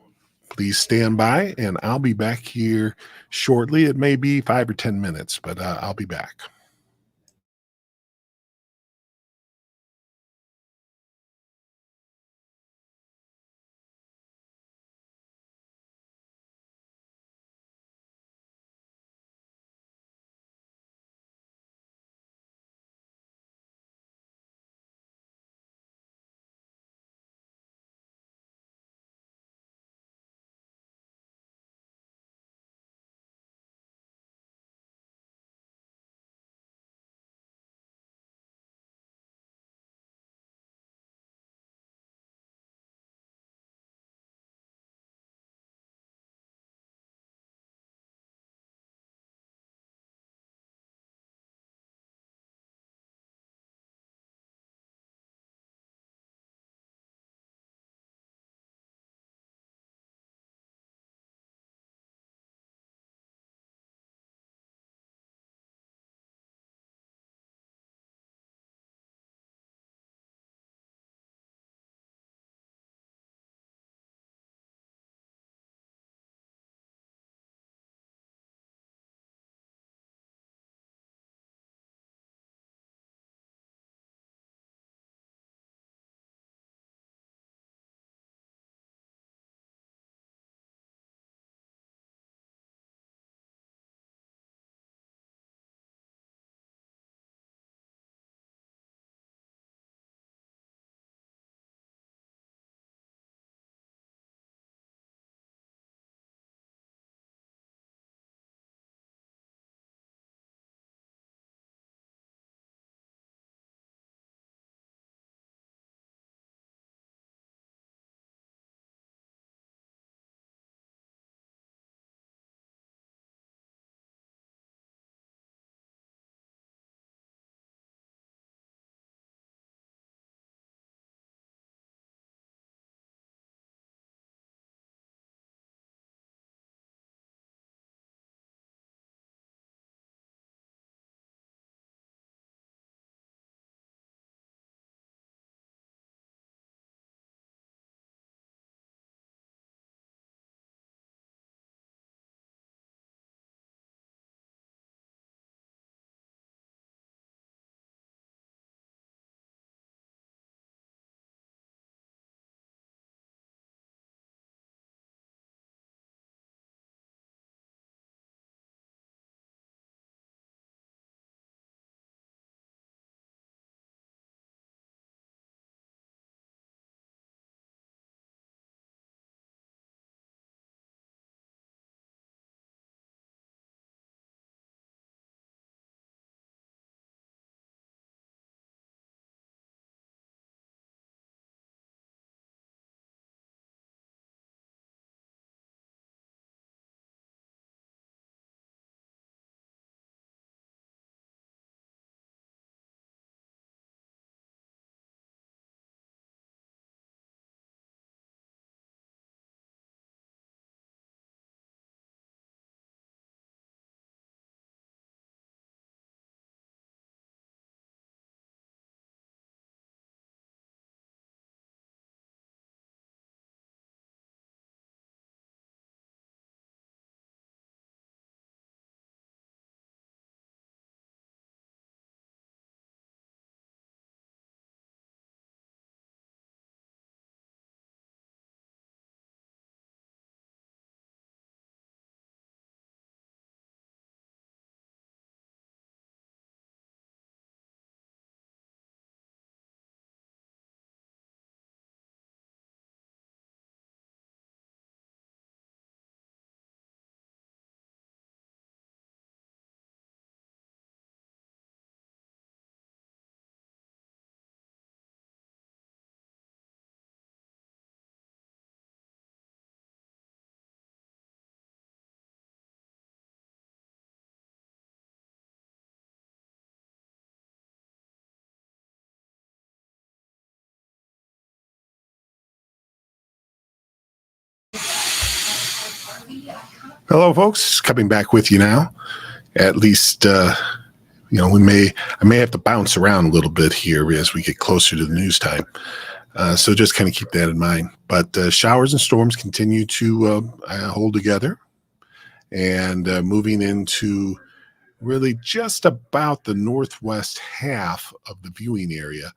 please stand by, and I'll be back here shortly. It may be 5 or 10 minutes, but I'll be back. Hello, folks. Coming back with you now. At least, I may have to bounce around a little bit here as we get closer to the news time. So just kind of keep that in mind. But showers and storms continue to hold together, and moving into really just about the northwest half of the viewing area.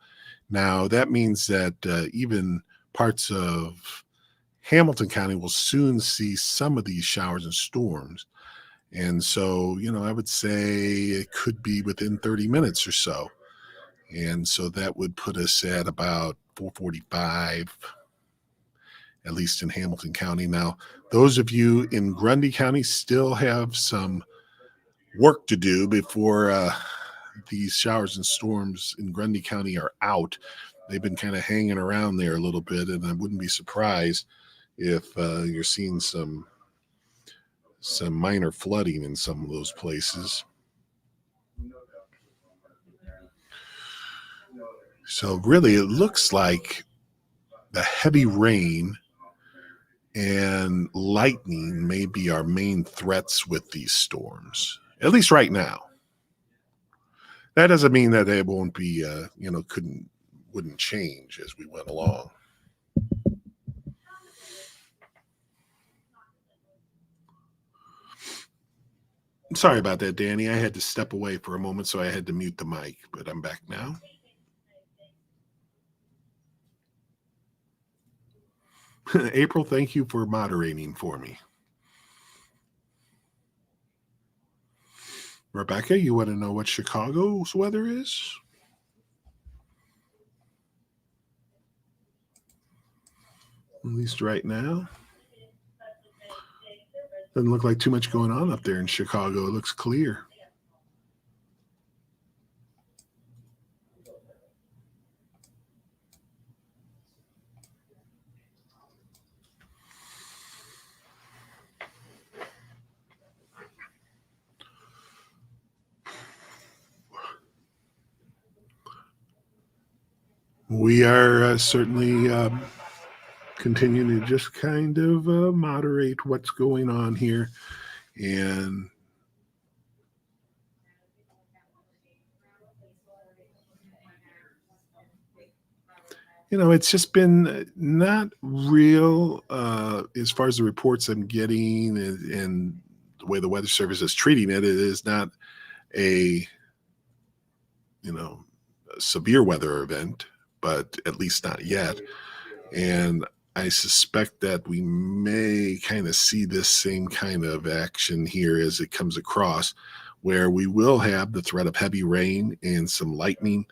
Now, that means that even parts of Hamilton County will soon see some of these showers and storms. And so, I would say it could be within 30 minutes or so. And so that would put us at about 4:45, at least in Hamilton County. Now, those of you in Grundy County still have some work to do before these showers and storms in Grundy County are out. They've been kind of hanging around there a little bit, and I wouldn't be surprised if you're seeing some minor flooding in some of those places. So really, it looks like the heavy rain and lightning may be our main threats with these storms, at least right now. That doesn't mean that they won't be, wouldn't change as we went along. Sorry about that, Danny. I had to step away for a moment, so I had to mute the mic, but I'm back now. April, thank you for moderating for me. Rebecca, you want to know what Chicago's weather is? At least right now. Doesn't look like too much going on up there in Chicago. It looks clear. We are certainly continuing to just kind of moderate what's going on here. And it's just been not real as far as the reports I'm getting and the way the Weather Service is treating it. It is not a severe weather event, but at least not yet. And I suspect that we may kind of see this same kind of action here as it comes across, where we will have the threat of heavy rain and some lightning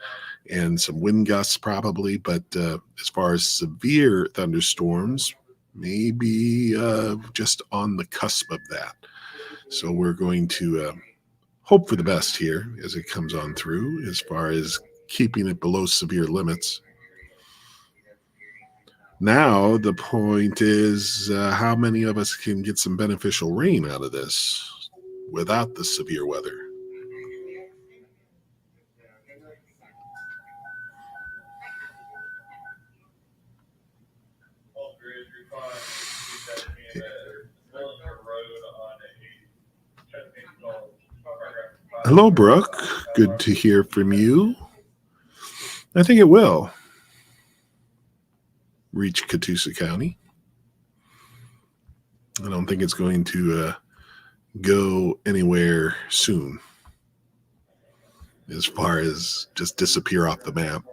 and some wind gusts probably. But as far as severe thunderstorms, maybe just on the cusp of that. So we're going to hope for the best here as it comes on through, as far as keeping it below severe limits. Now, the point is how many of us can get some beneficial rain out of this without the severe weather? Hello, Brooke. Good to hear from you. I think it will reach Catoosa County. I don't think it's going to go anywhere soon as far as just disappear off the map.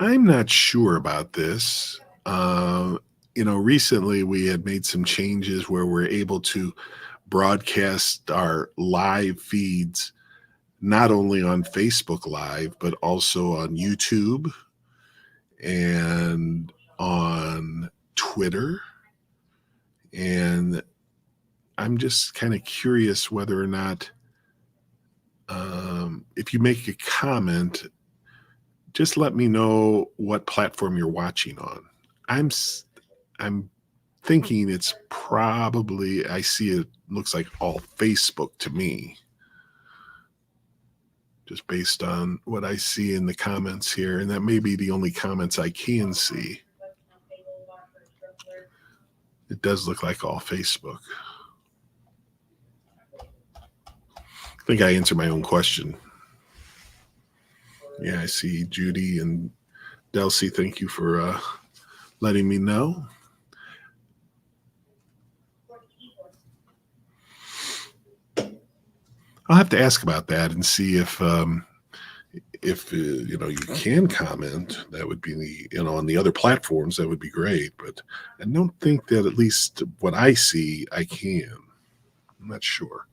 I'm not sure about this. Recently we had made some changes where we're able to broadcast our live feeds, not only on Facebook Live, but also on YouTube and on Twitter. And I'm just kind of curious whether or not, if you make a comment, just let me know what platform you're watching on. I'm thinking it's probably, I see it looks like all Facebook to me, just based on what I see in the comments here. And that may be the only comments I can see. It does look like all Facebook. I think I answered my own question. Yeah, I see Judy and Delcy. Thank you for letting me know. I'll have to ask about that and see if you know, you can comment. That would be the, you know, on the other platforms, that would be great. But I don't think that, at least what I see, I can. I'm not sure.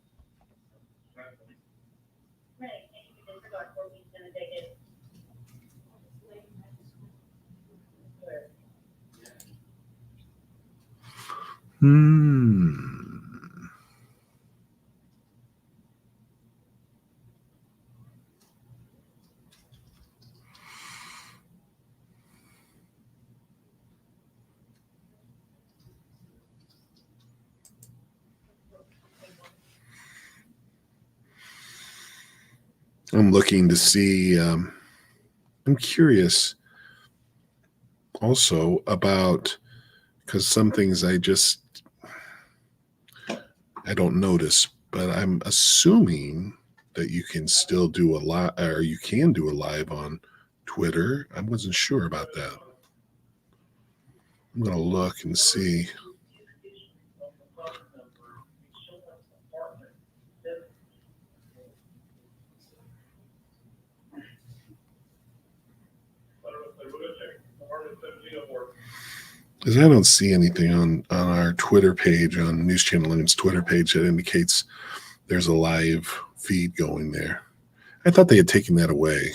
I'm looking to see, I'm curious also about, because some things I don't notice, but I'm assuming that you can still do a live, or you can do a live on Twitter. I wasn't sure about that. I'm going to look and see. Because I don't see anything on our Twitter page, on News Channel Limited's Twitter page, that indicates there's a live feed going there. I thought they had taken that away.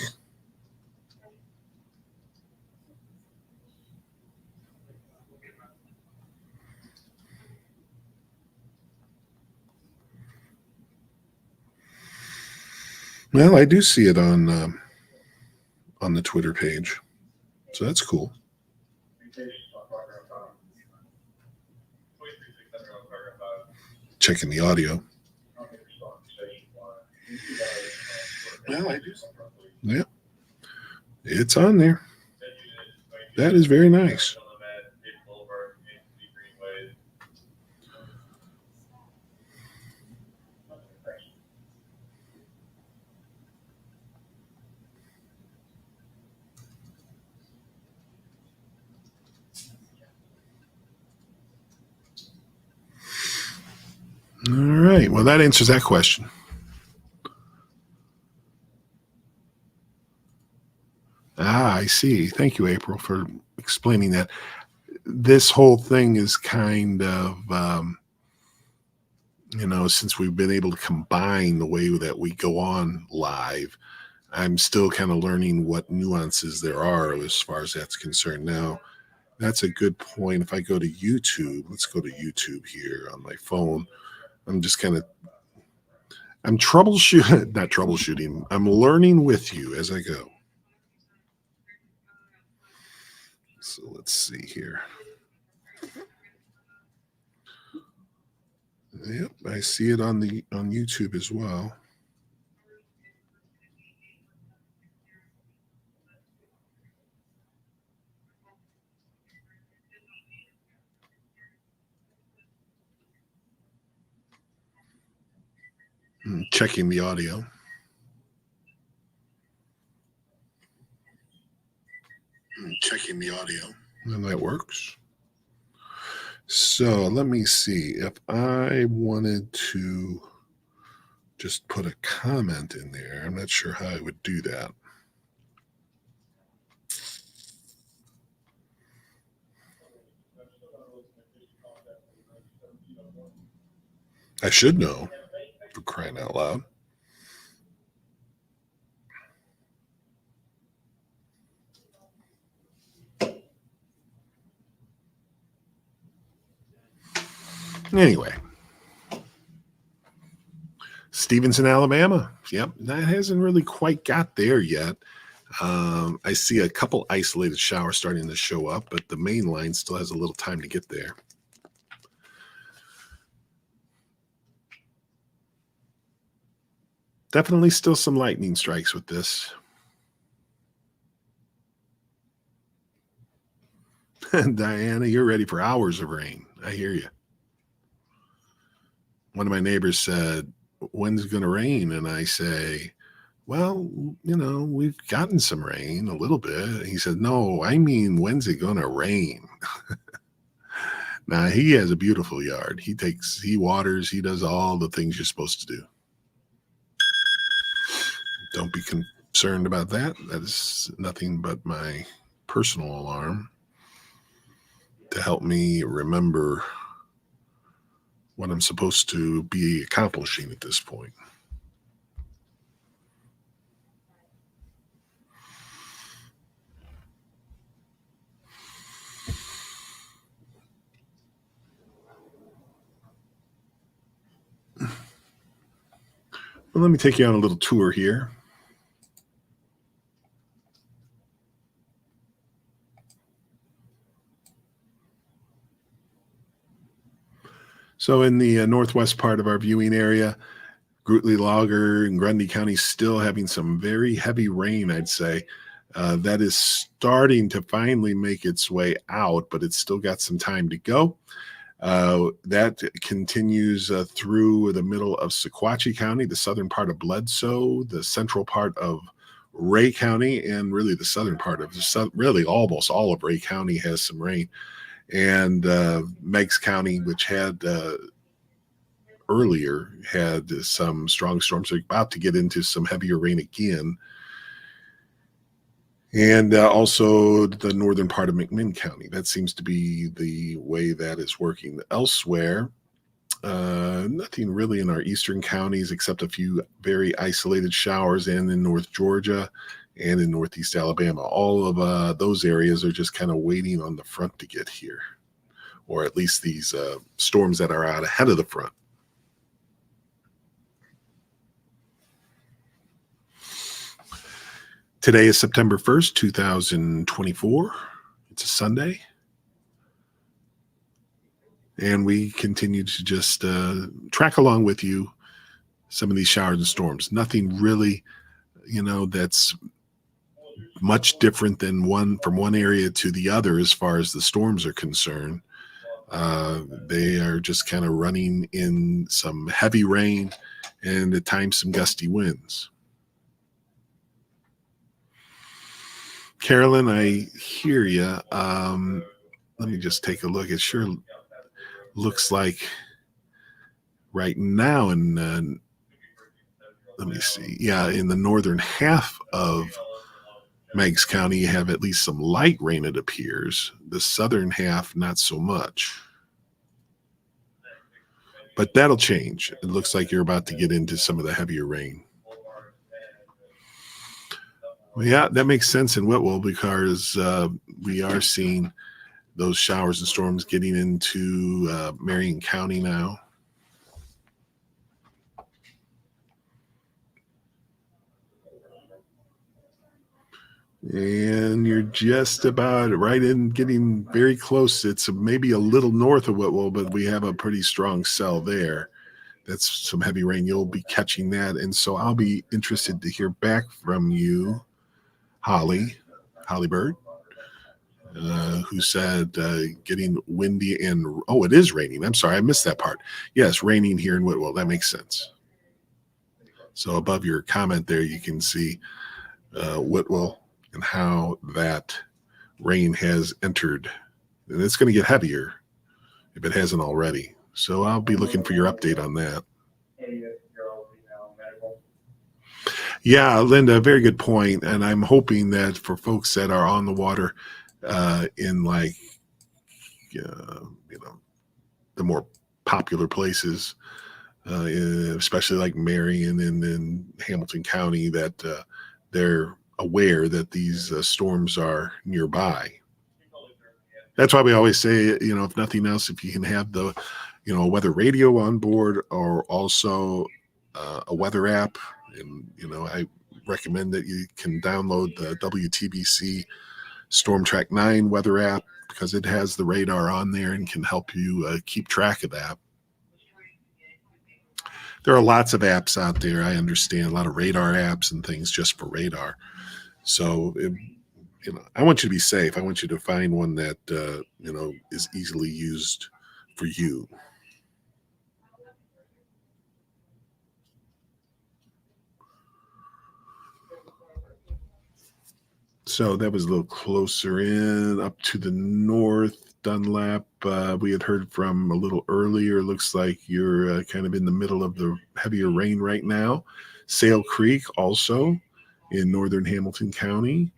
Well, I do see it on the Twitter page, so that's cool. Checking the audio. Well, I do. Yeah, it's on there. That is very nice. All right. Well, that answers that question. I see. Thank you, April, for explaining that. This whole thing is kind of, you know, since we've been able to combine the way that we go on live, I'm still kind of learning what nuances there are as far as that's concerned. Now, that's a good point. If I go to YouTube, let's go to YouTube here on my phone. I'm just kind of, I'm troubleshooting, not troubleshooting. I'm learning with you as I go. So let's see here. Yep, I see it on YouTube as well. Checking the audio. Checking the audio. And that works. So let me see if I wanted to just put a comment in there. I'm not sure how I would do that. I should know, for crying out loud. Anyway, Stevenson, Alabama. Yep, that hasn't really quite got there yet. I see a couple isolated showers starting to show up, but the main line still has a little time to get there. Definitely still some lightning strikes with this. Diana, you're ready for hours of rain. I hear you. One of my neighbors said, "When's it going to rain?" And I say, "Well, we've gotten some rain a little bit." He said, "No, I mean, when's it going to rain?" Now, he has a beautiful yard. He waters, he does all the things you're supposed to do. Don't be concerned about that. That is nothing but my personal alarm to help me remember what I'm supposed to be accomplishing at this point. Well, let me take you on a little tour here. So in the northwest part of our viewing area, Grootley, Lager, and Grundy County still having some very heavy rain, I'd say. That is starting to finally make its way out, but it's still got some time to go. That continues through the middle of Sequatchie County, the southern part of Bledsoe, the central part of Ray County, and really the southern part of really almost all of Ray County has some rain. And Meigs County, which had earlier had some strong storms. They're about to get into some heavier rain again. And also the northern part of McMinn County. That seems to be the way that is working. Elsewhere, nothing really in our eastern counties except a few very isolated showers, and in North Georgia and in Northeast Alabama. All of those areas are just kind of waiting on the front to get here, or at least these storms that are out ahead of the front. Today is September 1st, 2024. It's a Sunday. And we continue to just track along with you some of these showers and storms. Nothing really, that's much different than from one area to the other as far as the storms are concerned. They are just kind of running in some heavy rain and at times some gusty winds. Carolyn, I hear you. Let me just take a look. It sure looks like right now let me see. Yeah, in the northern half of Meigs County, you have at least some light rain, it appears. The southern half, not so much. But that'll change. It looks like you're about to get into some of the heavier rain. Well, yeah, that makes sense in Whitwell because we are seeing those showers and storms getting into Marion County now. And you're just about right in, getting very close. It's maybe a little north of Whitwell, but we have a pretty strong cell there. That's some heavy rain. You'll be catching that. And so I'll be interested to hear back from you, Holly Bird, who said getting windy and, oh, it is raining. I'm sorry, I missed that part. Yes, raining here in Whitwell. That makes sense. So above your comment there, you can see Whitwell and how that rain has entered. And it's going to get heavier if it hasn't already. So I'll be looking for your update on that. Yeah, Linda, very good point. And I'm hoping that for folks that are on the water in the more popular places, especially like Marion and in Hamilton County, that they're aware that these storms are nearby. That's why we always say, if nothing else, if you can have the, weather radio on board, or also a weather app. And, I recommend that you can download the WTBC Storm Track 9 weather app because it has the radar on there and can help you keep track of that. There are lots of apps out there. I understand a lot of radar apps and things just for radar. So, I want you to be safe. I want you to find one that is easily used for you. So that was a little closer in, up to the north. Dunlap, we had heard from a little earlier. Looks like you're kind of in the middle of the heavier rain right now. Sale Creek, also in northern Hamilton County,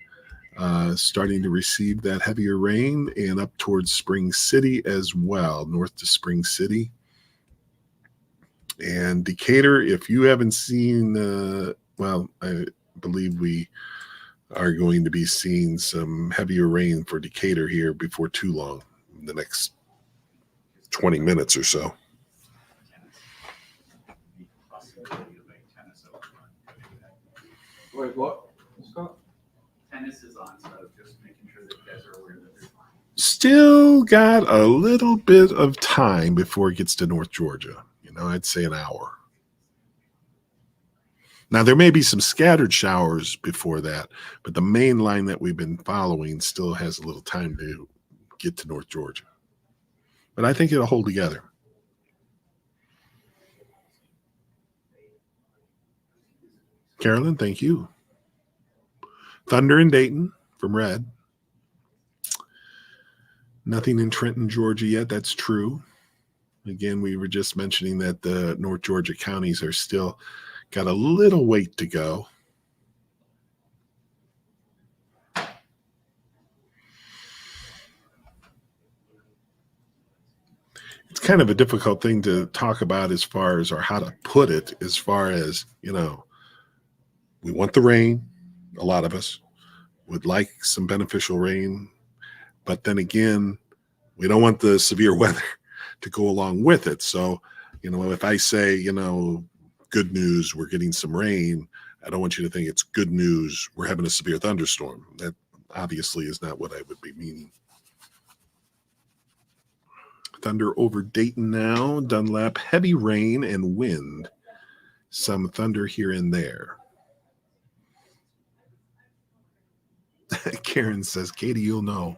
starting to receive that heavier rain, and up towards Spring City as well, north to Spring City. And Decatur, if you haven't seen, I believe we are going to be seeing some heavier rain for Decatur here before too long, in the next 20 minutes or so. Wait, what? Tennis is on, so just making sure that you guys are aware that they're fine. Still got a little bit of time before it gets to North Georgia. I'd say an hour. Now, there may be some scattered showers before that, but the main line that we've been following still has a little time to get to North Georgia. But I think it'll hold together. Carolyn, thank you. Thunder in Dayton from Red. Nothing in Trenton, Georgia yet. That's true. Again, we were just mentioning that the North Georgia counties are still got a little wait to go. It's kind of a difficult thing to talk about as far as, or how to put it, as far as, we want the rain. A lot of us would like some beneficial rain, but then again, we don't want the severe weather to go along with it. So, if I say, good news, we're getting some rain, I don't want you to think it's good news, we're having a severe thunderstorm. That obviously is not what I would be meaning. Thunder over Dayton now. Dunlap, heavy rain and wind. Some thunder here and there. Karen says, Katie, you'll know.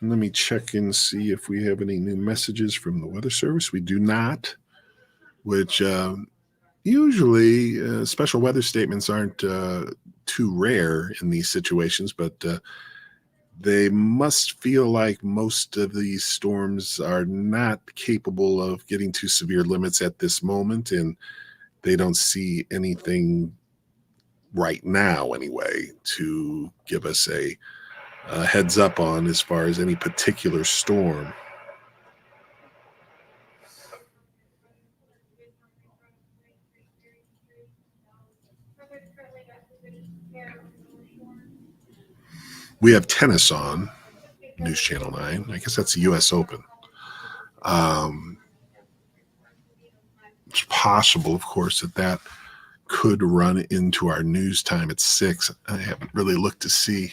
Let me check and see if we have any new messages from the Weather Service. We do not, which usually special weather statements aren't too rare in these situations, but they must feel like most of these storms are not capable of getting to severe limits at this moment, and they don't see anything right now anyway to give us a heads up on as far as any particular storm. We have tennis on News Channel 9. I guess that's the U.S. Open. It's possible, of course, that could run into our news time at 6. I haven't really looked to see.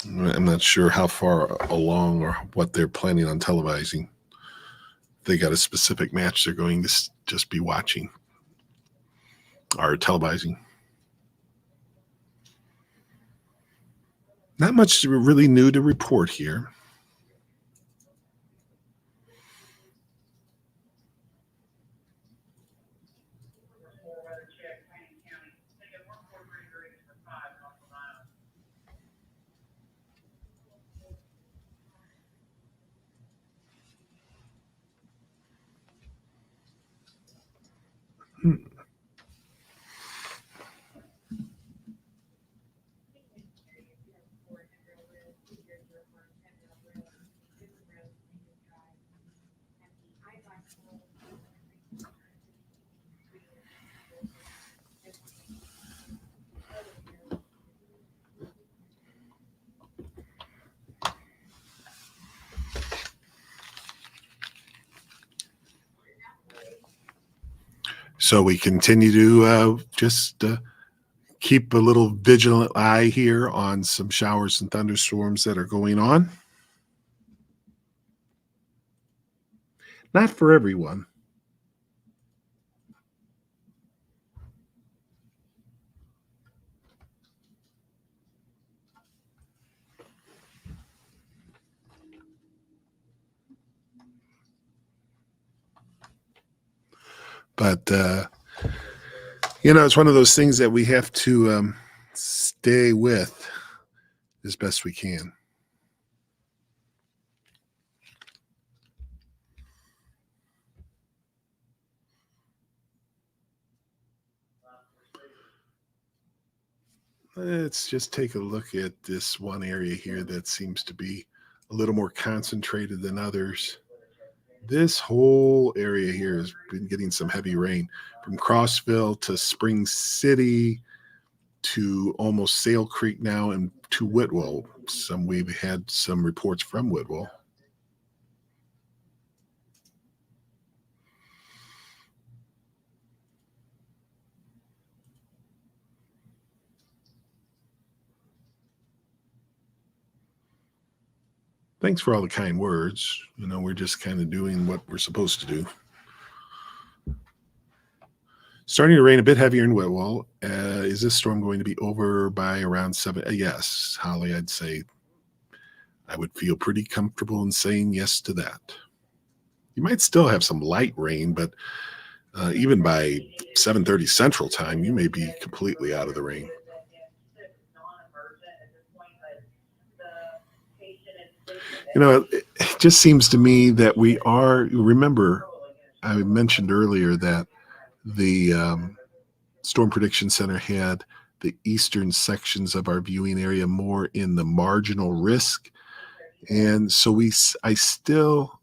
I'm not sure how far along or what they're planning on televising. They got a specific match they're going to just be watching or televising. Not much really new to report here. So we continue to just keep a little vigilant eye here on some showers and thunderstorms that are going on. Not for everyone. But, it's one of those things that we have to stay with as best we can. Let's just take a look at this one area here that seems to be a little more concentrated than others. This whole area here has been getting some heavy rain from Crossville to Spring City to almost Sale Creek now and to Whitwell. We've had some reports from Whitwell. Thanks for all the kind words. We're just kind of doing what we're supposed to do. Starting to rain a bit heavier in Whitwell. Is this storm going to be over by around 7? Yes, Holly, I'd say I would feel pretty comfortable in saying yes to that. You might still have some light rain, but even by 7:30 Central Time, you may be completely out of the rain. It just seems to me that we are, remember, I mentioned earlier that the Storm Prediction Center had the eastern sections of our viewing area more in the marginal risk. And so I still,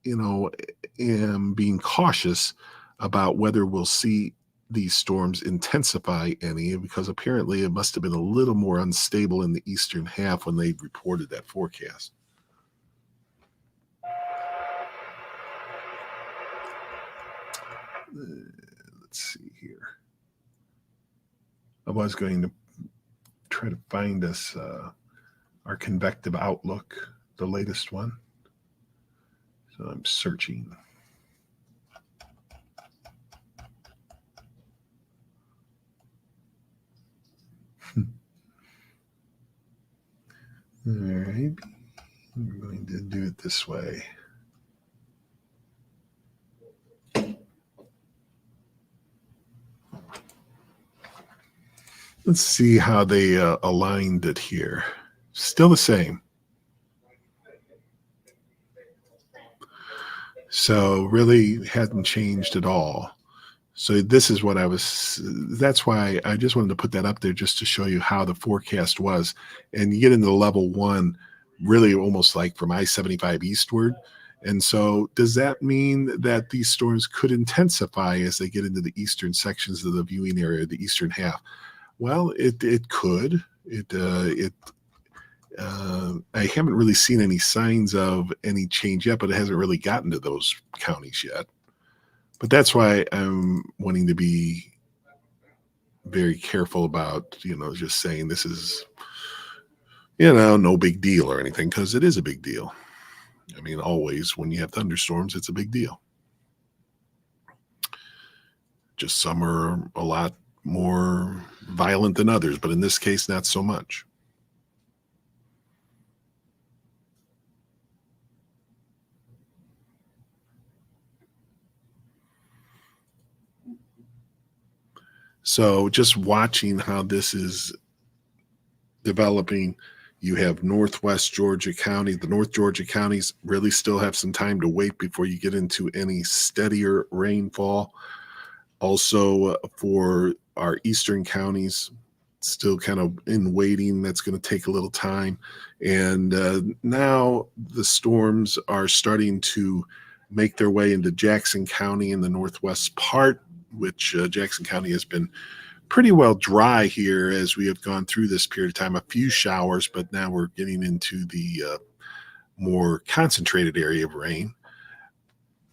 am being cautious about whether we'll see these storms intensify any, because apparently it must have been a little more unstable in the eastern half when they reported that forecast. Let's see here. I was going to try to find us our convective outlook, the latest one. So I'm searching. All right. We're going to do it this way. Let's see how they aligned it here. Still the same. So really hadn't changed at all. So this is what that's why I just wanted to put that up there just to show you how the forecast was. And you get into level 1, really almost like from I-75 eastward. And so does that mean that these storms could intensify as they get into the eastern sections of the viewing area, the eastern half? Well, it could. I haven't really seen any signs of any change yet, but it hasn't really gotten to those counties yet. But that's why I'm wanting to be very careful about, just saying this is, no big deal or anything, because it is a big deal. I mean, always when you have thunderstorms, it's a big deal. Just some are a lot more violent than others, but in this case, not so much. So just watching how this is developing, you have Northwest Georgia County. The North Georgia counties really still have some time to wait before you get into any steadier rainfall. Also, for our eastern counties, still kind of in waiting. That's going to take a little time. And now the storms are starting to make their way into Jackson County in the northwest part, which Jackson County has been pretty well dry here as we have gone through this period of time. A few showers, but now we're getting into the more concentrated area of rain.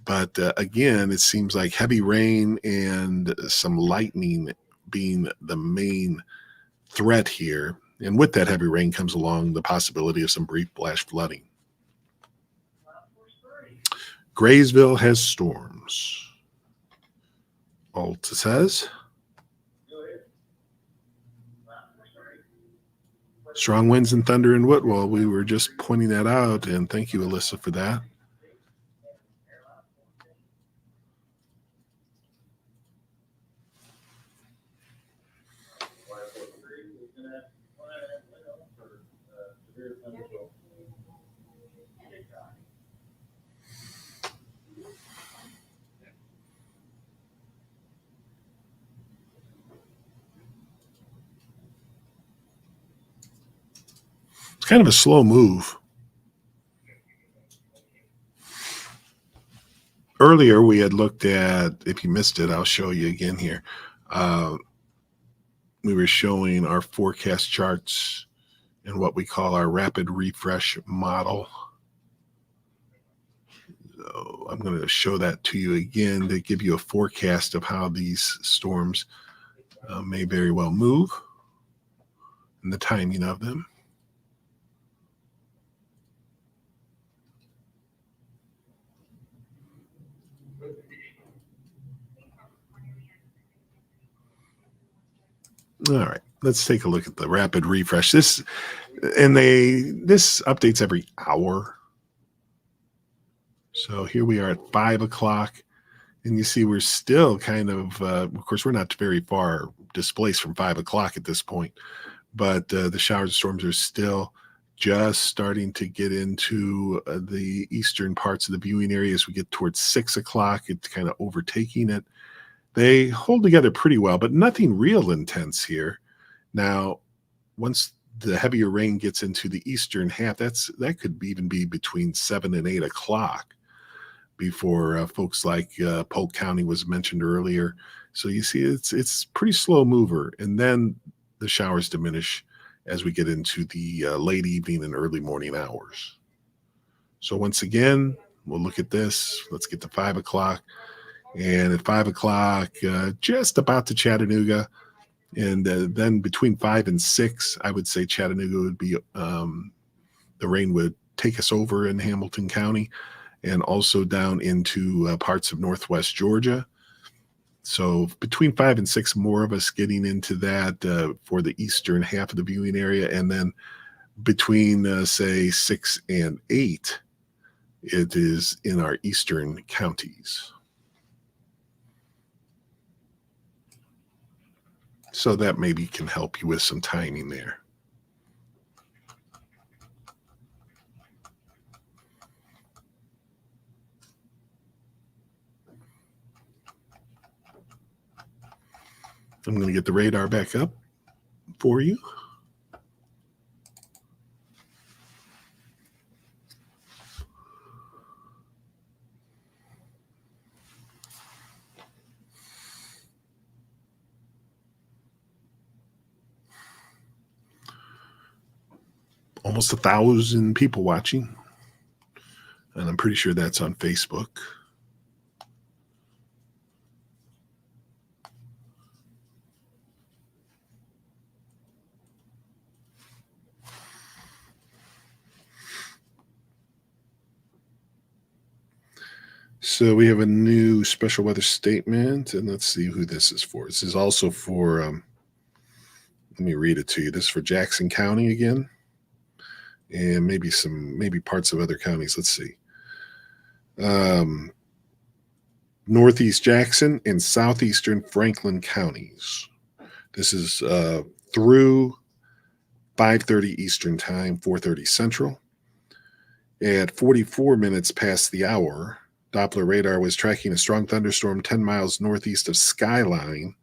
But again, it seems like heavy rain and some lightning being the main threat here. And with that heavy rain comes along the possibility of some brief flash flooding. Graysville has storms. Alt says. Strong winds and thunder in Whitwell. We were just pointing that out, and thank you, Alyssa, for that. It's kind of a slow move. Earlier, we had looked at, if you missed it, I'll show you again here. We were showing our forecast charts and what we call our rapid refresh model. So I'm going to show that to you again to give you a forecast of how these storms may very well move and the timing of them. All right, let's take a look at the rapid refresh. This updates every hour. So here we are at 5 o'clock, and you see we're still kind of course, we're not very far displaced from 5 o'clock at this point, but the showers and storms are still just starting to get into the eastern parts of the viewing area. As we get towards 6 o'clock, it's kind of overtaking it. They hold together pretty well, but nothing real intense here. Now, once the heavier rain gets into the eastern half, that could even be between 7 and 8 o'clock before folks like Polk County was mentioned earlier. So you see, it's pretty slow mover, and then the showers diminish as we get into the late evening and early morning hours. So once again, we'll look at this. Let's get to 5 o'clock. And at 5 o'clock, just about to Chattanooga. And then between 5 and 6, I would say Chattanooga would be, the rain would take us over in Hamilton County and also down into parts of northwest Georgia. So between 5 and 6, more of us getting into that for the eastern half of the viewing area. And then between, say, 6 and 8, it is in our eastern counties. So that maybe can help you with some timing there. I'm going to get the radar back up for you. Almost 1,000 people watching, and I'm pretty sure that's on Facebook. So we have a new special weather statement, and let's see who this is for. This is also for, let me read it to you. This is for Jackson County again, and maybe parts of other counties. Let's see. Northeast Jackson and southeastern Franklin counties. This is through 5:30 Eastern Time, 4:30 Central. At 44 minutes past the hour, Doppler radar was tracking a strong thunderstorm 10 miles northeast of Skyline,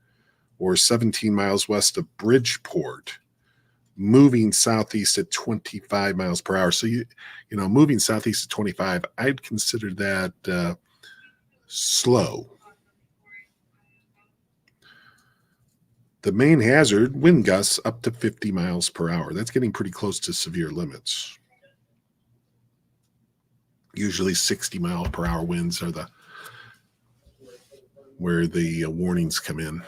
or 17 miles west of Bridgeport, moving southeast at 25 miles per hour. So, moving southeast at 25, I'd consider that slow. The main hazard, wind gusts up to 50 miles per hour. That's getting pretty close to severe limits. Usually 60 mile per hour winds are the where the warnings come in.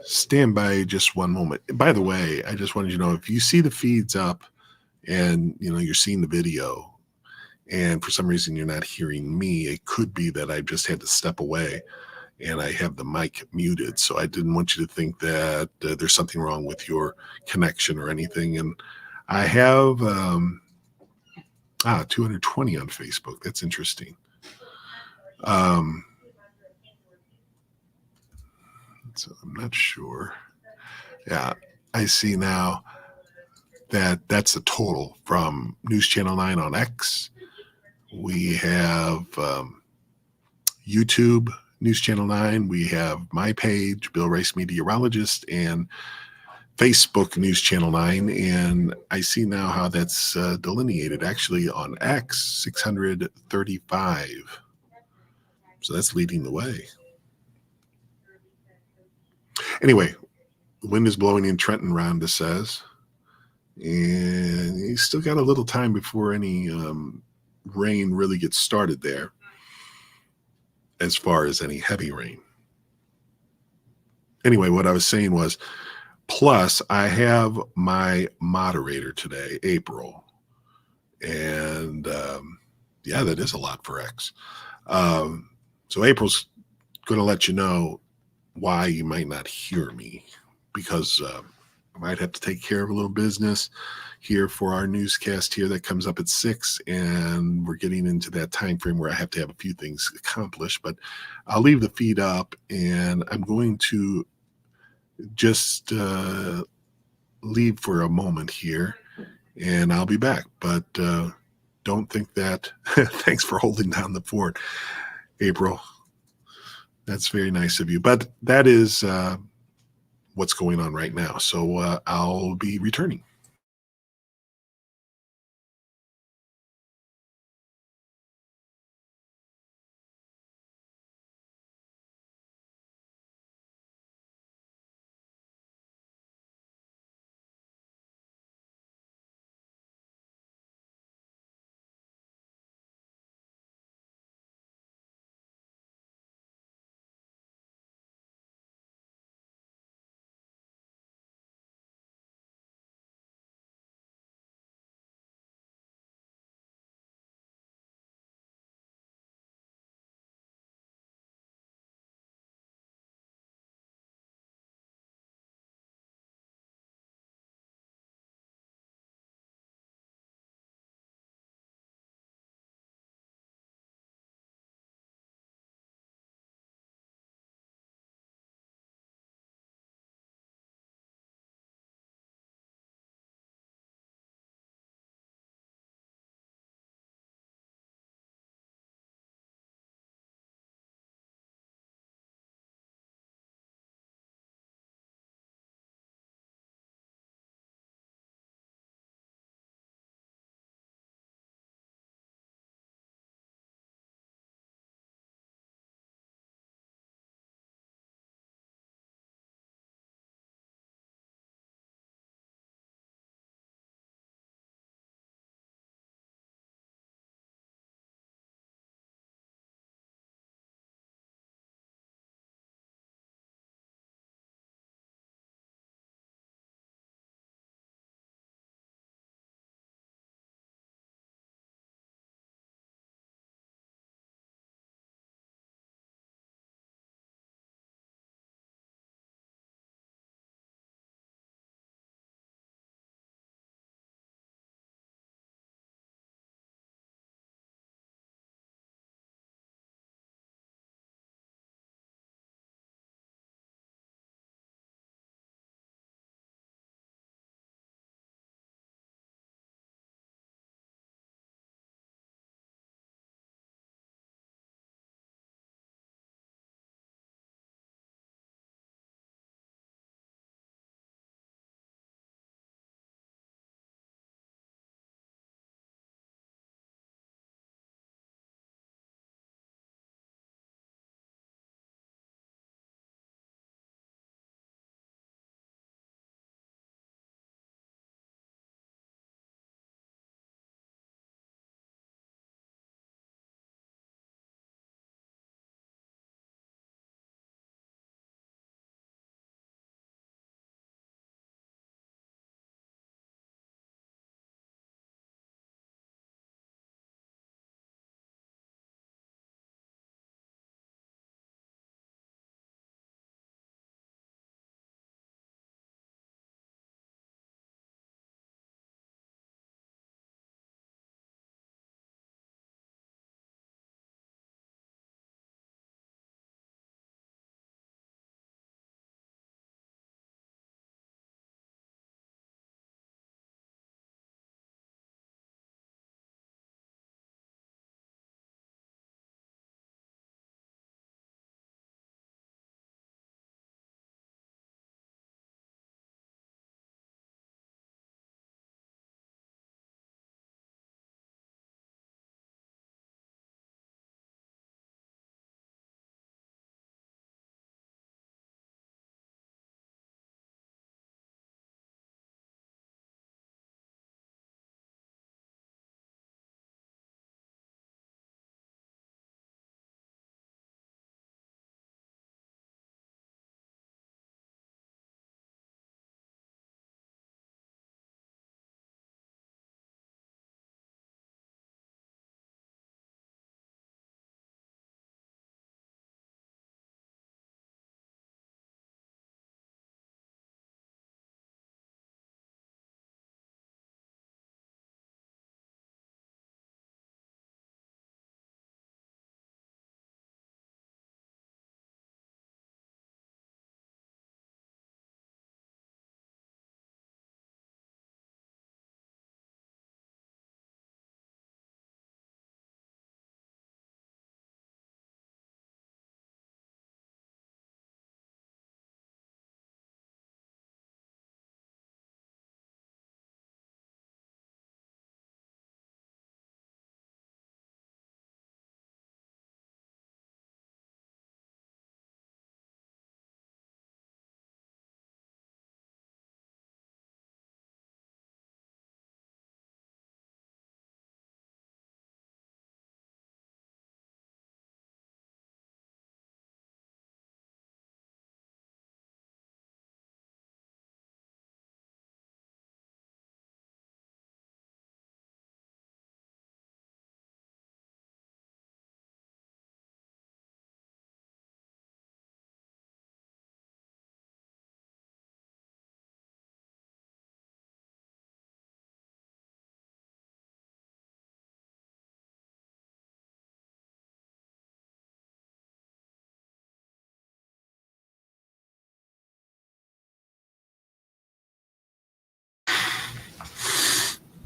Stand by just one moment. By the way, I just wanted you to know, if you see the feeds up and you're seeing the video and for some reason you're not hearing me, it could be that I just had to step away and I have the mic muted. So I didn't want you to think that there's something wrong with your connection or anything. And I have 220 on Facebook. That's interesting. So I'm not sure. Yeah, I see now that that's the total from News Channel 9 on X. We have YouTube, News Channel 9. We have my page, Bill Rice Meteorologist, and Facebook, News Channel 9. And I see now how that's delineated. Actually, on X, 635. So that's leading the way. Anyway, wind is blowing in Trenton, Rhonda says. And you still got a little time before any rain really gets started there, as far as any heavy rain. Anyway, what I was saying was, plus I have my moderator today, April. And yeah, that is a lot for X. So April's going to let you know why you might not hear me, because I might have to take care of a little business here for our newscast here that comes up at 6, and we're getting into that time frame where I have to have a few things accomplished. But I'll leave the feed up, and I'm going to just leave for a moment here, and I'll be back. But don't think that. Thanks for holding down the fort, April. That's very nice of you. But that is what's going on right now. So I'll be returning.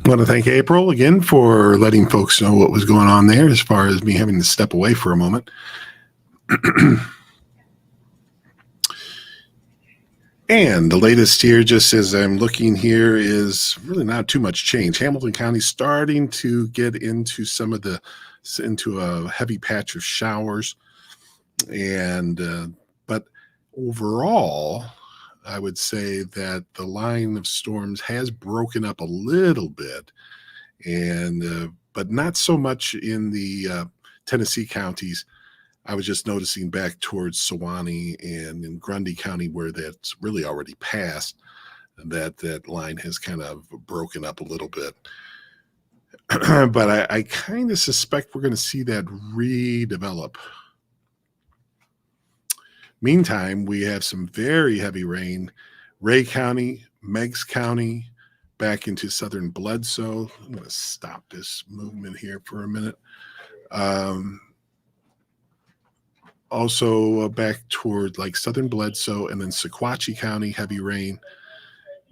I want to thank April again for letting folks know what was going on there as far as me having to step away for a moment. And the latest here, just as I'm looking here, is really not too much change. Hamilton County starting to get into into a heavy patch of showers. And but overall, I would say that the line of storms has broken up a little bit, and but not so much in the Tennessee counties. I was just noticing back towards Sewanee and in Grundy County, where that's really already passed, that line has kind of broken up a little bit. But I kind of suspect we're going to see that redevelop. Meantime, we have some very heavy rain. Ray County, Meigs County, back into southern Bledsoe. I'm going to stop this movement here for a minute. Also back toward like southern Bledsoe, and then Sequatchie County, heavy rain,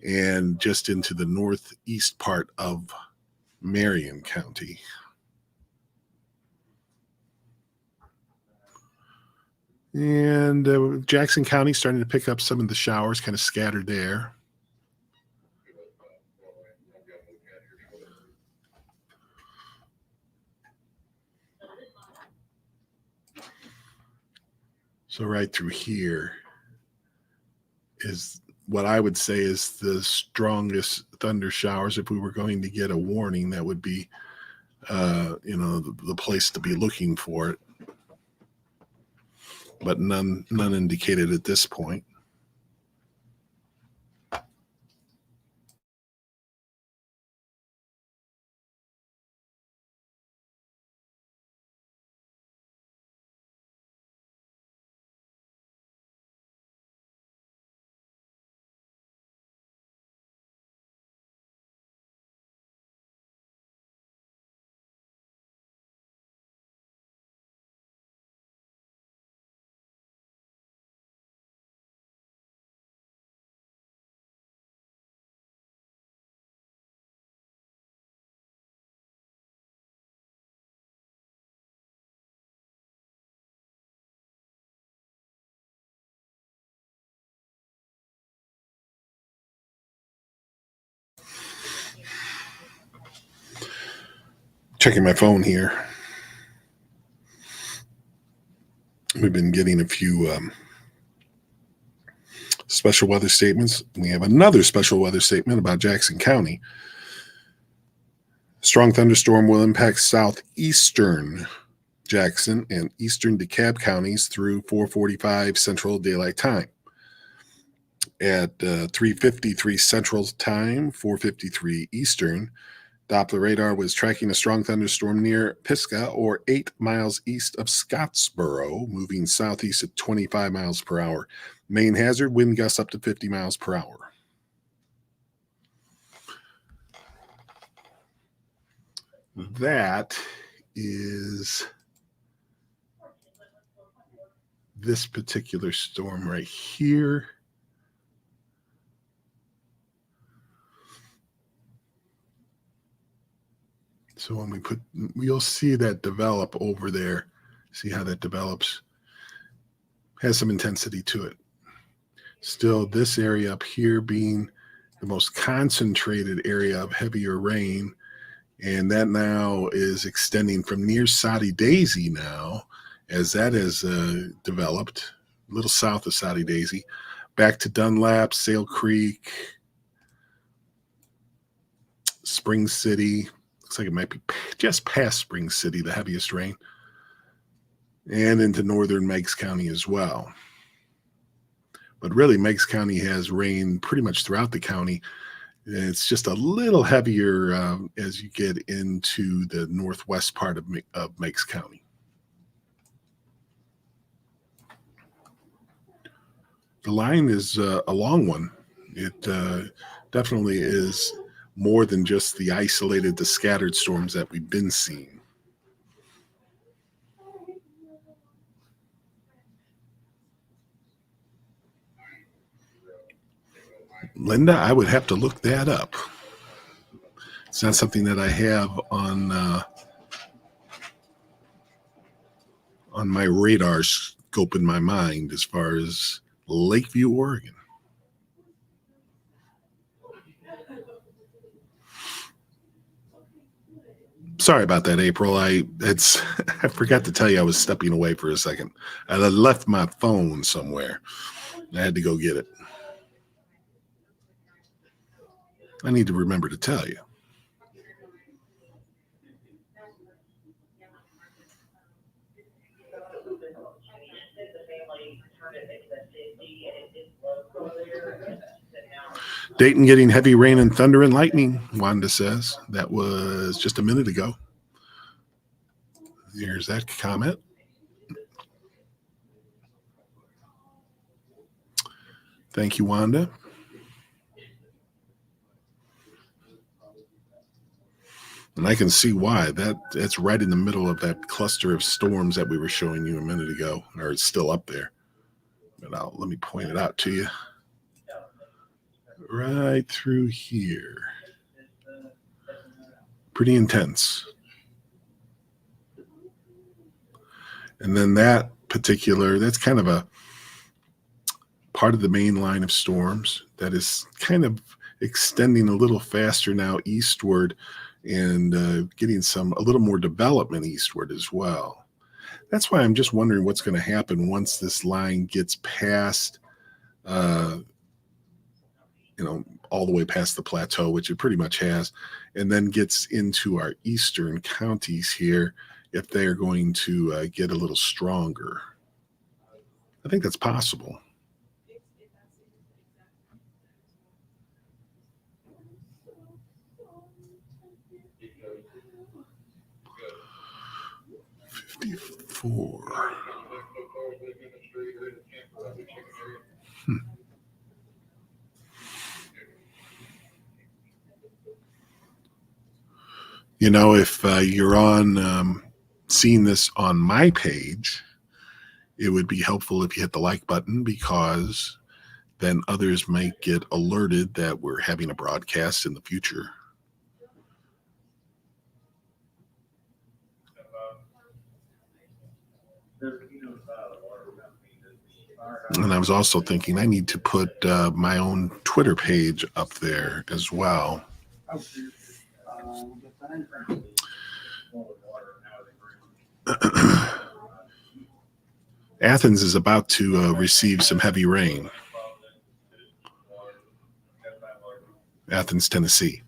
and just into the northeast part of Marion County. And Jackson County starting to pick up some of the showers, kind of scattered there. So right through here is what I would say is the strongest thunder showers. If we were going to get a warning, that would be, the place to be looking for it. But none indicated at this point. Checking my phone here. We've been getting a few special weather statements. We have another special weather statement about Jackson County. Strong thunderstorm will impact southeastern Jackson and eastern DeKalb counties through 4:45 Central Daylight Time. At 3:53 Central Time, 4:53 Eastern, Doppler radar was tracking a strong thunderstorm near Pisgah, or 8 miles east of Scottsboro, moving southeast at 25 miles per hour. Main hazard, wind gusts up to 50 miles per hour. That is this particular storm right here. So when you'll see that develop over there. See how that develops. Has some intensity to it. Still, this area up here being the most concentrated area of heavier rain, and that now is extending from near Soddy Daisy now, as that has developed a little south of Soddy Daisy, back to Dunlap, Sale Creek, Spring City. Looks like it might be just past Spring City, the heaviest rain, and into northern Meigs County as well. But really, Meigs County has rain pretty much throughout the county. It's just a little heavier as you get into the northwest part of Meigs County. The line is a long one. It definitely is more than just the isolated, the scattered storms that we've been seeing. Linda, I would have to look that up. It's not something that I have on my radar scope in my mind as far as Lakeview, Oregon. Sorry about that, April. I forgot to tell you I was stepping away for a second. I left my phone somewhere. I had to go get it. I need to remember to tell you. Dayton getting heavy rain and thunder and lightning, Wanda says. That was just a minute ago. Here's that comment. Thank you, Wanda. And I can see why. That's right in the middle of that cluster of storms that we were showing you a minute ago, or it's still up there. But let me point it out to you. Right through here. Pretty intense. And then that's kind of a part of the main line of storms that is kind of extending a little faster now eastward and getting a little more development eastward as well. That's why I'm just wondering what's going to happen once this line gets past, all the way past the plateau, which it pretty much has, and then gets into our eastern counties here, if they're going to get a little stronger. I think that's possible. '54. If you're on seeing this on my page, it would be helpful if you hit the like button, because then others might get alerted that we're having a broadcast in the future. And I was also thinking I need to put my own Twitter page up there as well. Athens is about to receive some heavy rain. Athens, Tennessee.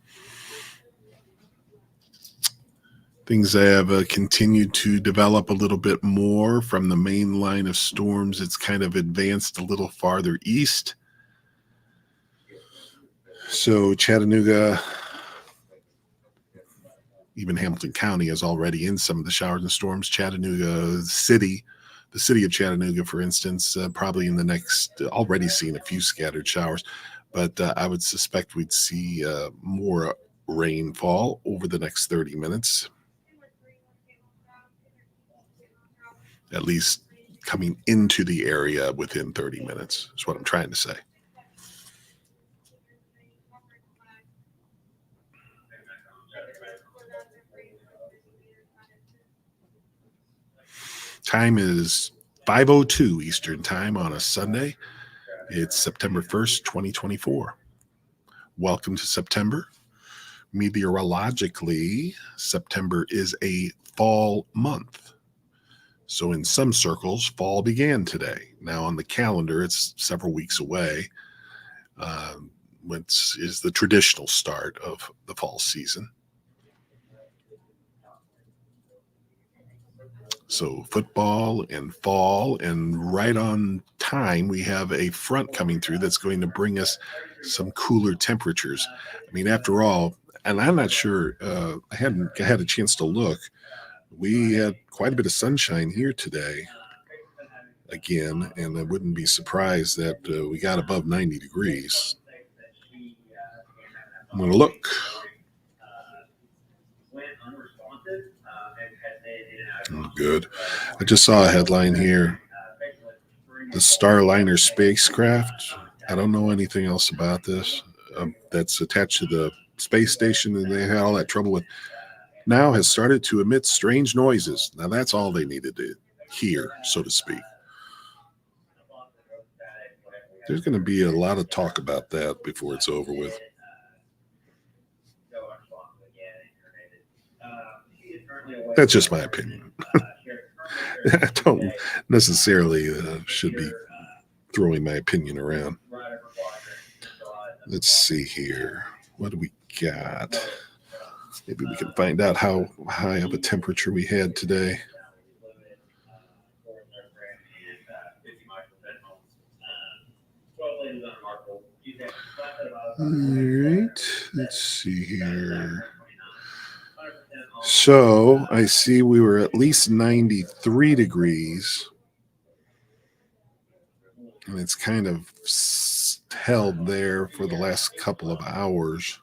Things have continued to develop a little bit more from the main line of storms. It's kind of advanced a little farther east. So Chattanooga, even Hamilton County is already in some of the showers and storms. Chattanooga City, the city of Chattanooga, for instance, probably in the next, already seen a few scattered showers, but I would suspect we'd see more rainfall over the next 30 minutes. At least coming into the area within 30 minutes is what I'm trying to say. Time is 5:02 Eastern Time on a Sunday. It's September 1st, 2024. Welcome to September. Meteorologically, September is a fall month. So in some circles, fall began today. Now on the calendar, it's several weeks away, which is the traditional start of the fall season. So football and fall, and right on time, we have a front coming through that's going to bring us some cooler temperatures. I mean, after all, and I'm not sure, I hadn't had a chance to look. We had quite a bit of sunshine here today again, and I wouldn't be surprised that we got above 90 degrees. I'm going to look. Oh, good. I just saw a headline here. The Starliner spacecraft. I don't know anything else about this. That's attached to the space station that they had all that trouble with, now has started to emit strange noises. Now that's all they needed to hear, so to speak. There's going to be a lot of talk about that before it's over with. That's just my opinion. I don't necessarily should be throwing my opinion around. Let's see here. What do we got? Maybe we can find out how high of a temperature we had today. All right, let's see here. So I see we were at least 93 degrees, and it's kind of held there for the last couple of hours.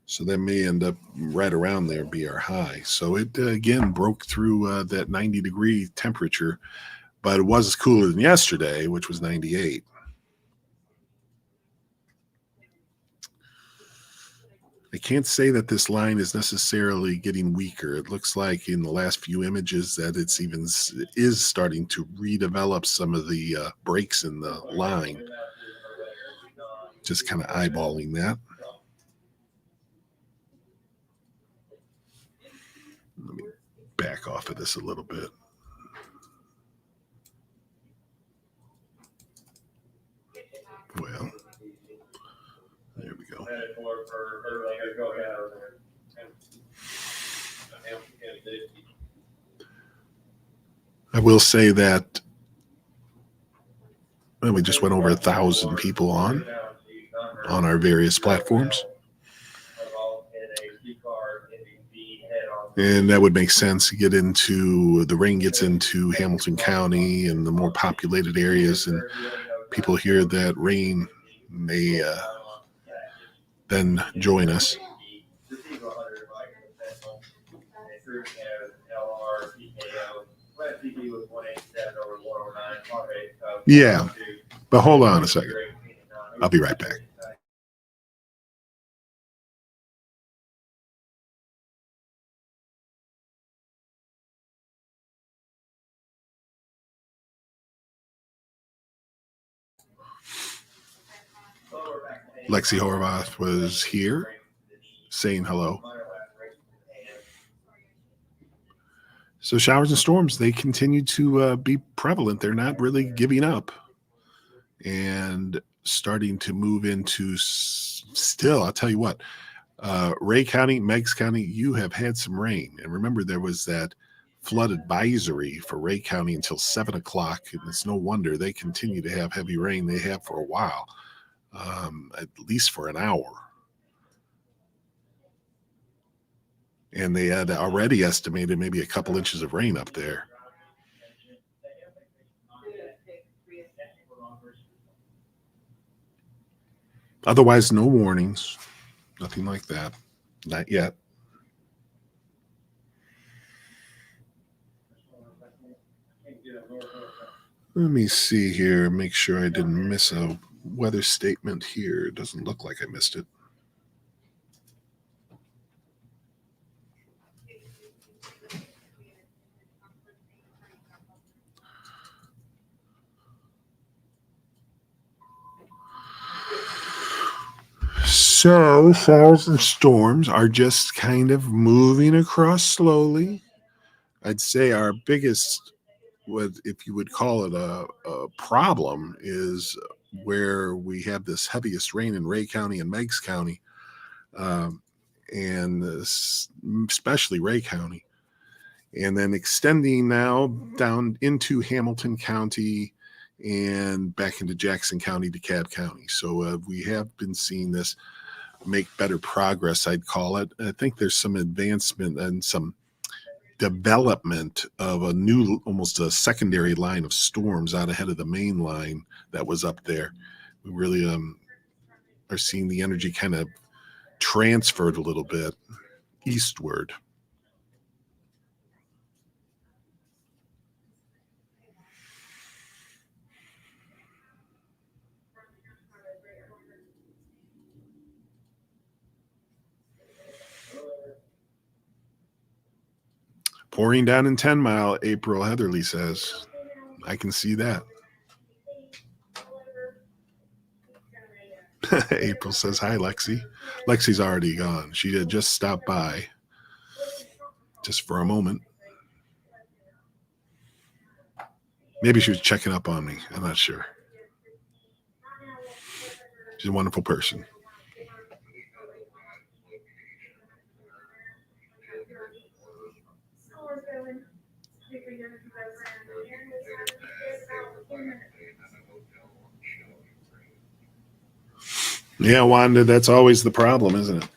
So that may end up right around there, be our high. So it again broke through that 90-degree temperature, but it was cooler than yesterday, which was 98. I can't say that this line is necessarily getting weaker. It looks like in the last few images that it's even is starting to redevelop some of the breaks in the line. Just kind of eyeballing that. Let me back off of this a little bit. Well, there we go. I will say that we just went over 1,000 people on our various platforms. And that would make sense to get into, the rain gets into Hamilton County and the more populated areas, and people hear that rain, may then join us. Yeah, but hold on a second. I'll be right back. Lexi Horvath was here saying hello. So showers and storms, they continue to be prevalent. They're not really giving up and starting to move into still, I'll tell you what, Ray County, Meigs County, you have had some rain. And remember, there was that flood advisory for Ray County until 7 o'clock. And it's no wonder they continue to have heavy rain. They have for a while, at least for an hour. And they had already estimated maybe a couple inches of rain up there. Otherwise, no warnings, nothing like that. Not yet. Let me see here, make sure I didn't miss a weather statement here. It doesn't look like I missed it. So showers and storms are just kind of moving across slowly. I'd say our biggest, what if you would call it a problem, is where we have this heaviest rain in Ray County and Meigs County, and especially Ray County, and then extending now down into Hamilton County and back into Jackson County, DeKalb County. So we have been seeing this make better progress, I'd call it. I think there's some advancement and some development of a new, almost a secondary line of storms out ahead of the main line that was up there. We really are seeing the energy kind of transferred a little bit eastward. Pouring down in 10 Mile, April Heatherly says. I can see that. April says, hi, Lexi. Lexi's already gone. She had just stopped by just for a moment. Maybe she was checking up on me. I'm not sure. She's a wonderful person. Yeah, Wanda, that's always the problem, isn't it?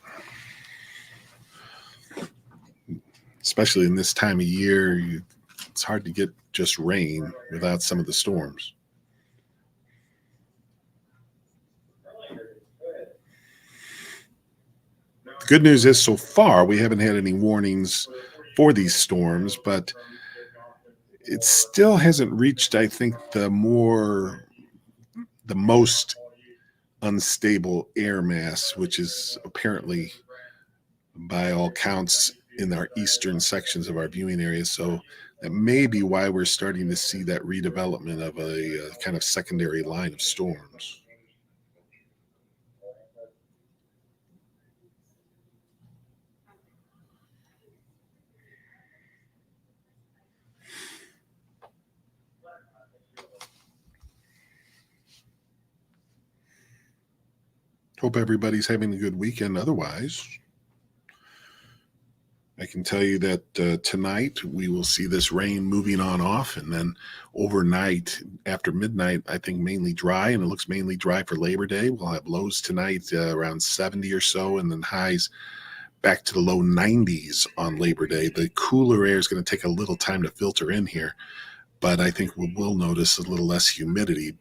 Especially in this time of year, it's hard to get just rain without some of the storms. The good news is so far we haven't had any warnings for these storms, but it still hasn't reached, I think, the most unstable air mass, which is apparently, by all counts, in our eastern sections of our viewing area. So that may be why we're starting to see that redevelopment of a kind of secondary line of storms. Hope everybody's having a good weekend otherwise. I can tell you that tonight we will see this rain moving on off, and then overnight after midnight, I think mainly dry, and it looks mainly dry for Labor Day. We'll have lows tonight around 70 or so, and then highs back to the low 90s on Labor Day. The cooler air is going to take a little time to filter in here, but I think we'll notice a little less humidity.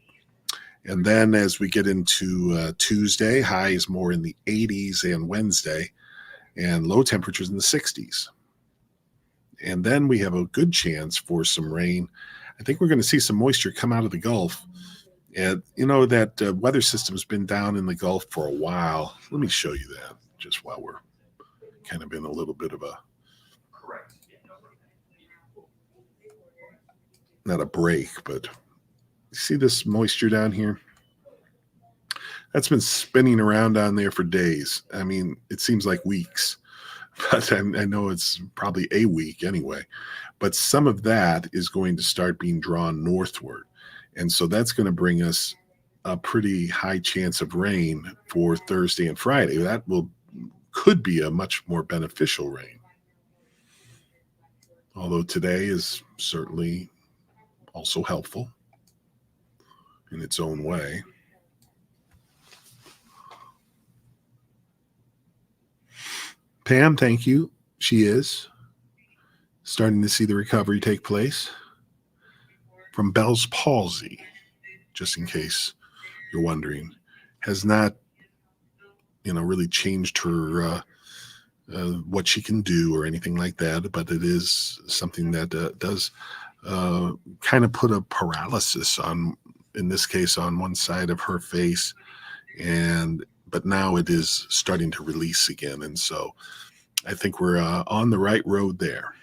And then as we get into Tuesday, highs more in the 80s, and Wednesday, and low temperatures in the 60s. And then we have a good chance for some rain. I think we're going to see some moisture come out of the Gulf. And you know that weather system's been down in the Gulf for a while. Let me show you that just while we're kind of in a little bit of a, not a break, but you see this moisture down here? That's been spinning around down there for days. I mean, it seems like weeks, but I know it's probably a week anyway. But some of that is going to start being drawn northward. And so that's going to bring us a pretty high chance of rain for Thursday and Friday. That could be a much more beneficial rain. Although today is certainly also helpful in its own way. Pam, thank you. She is starting to see the recovery take place from Bell's palsy, just in case you're wondering. Has not, really changed her what she can do or anything like that, but it is something that does kind of put a paralysis on, in this case, on one side of her face, but now it is starting to release again, and so I think we're on the right road there.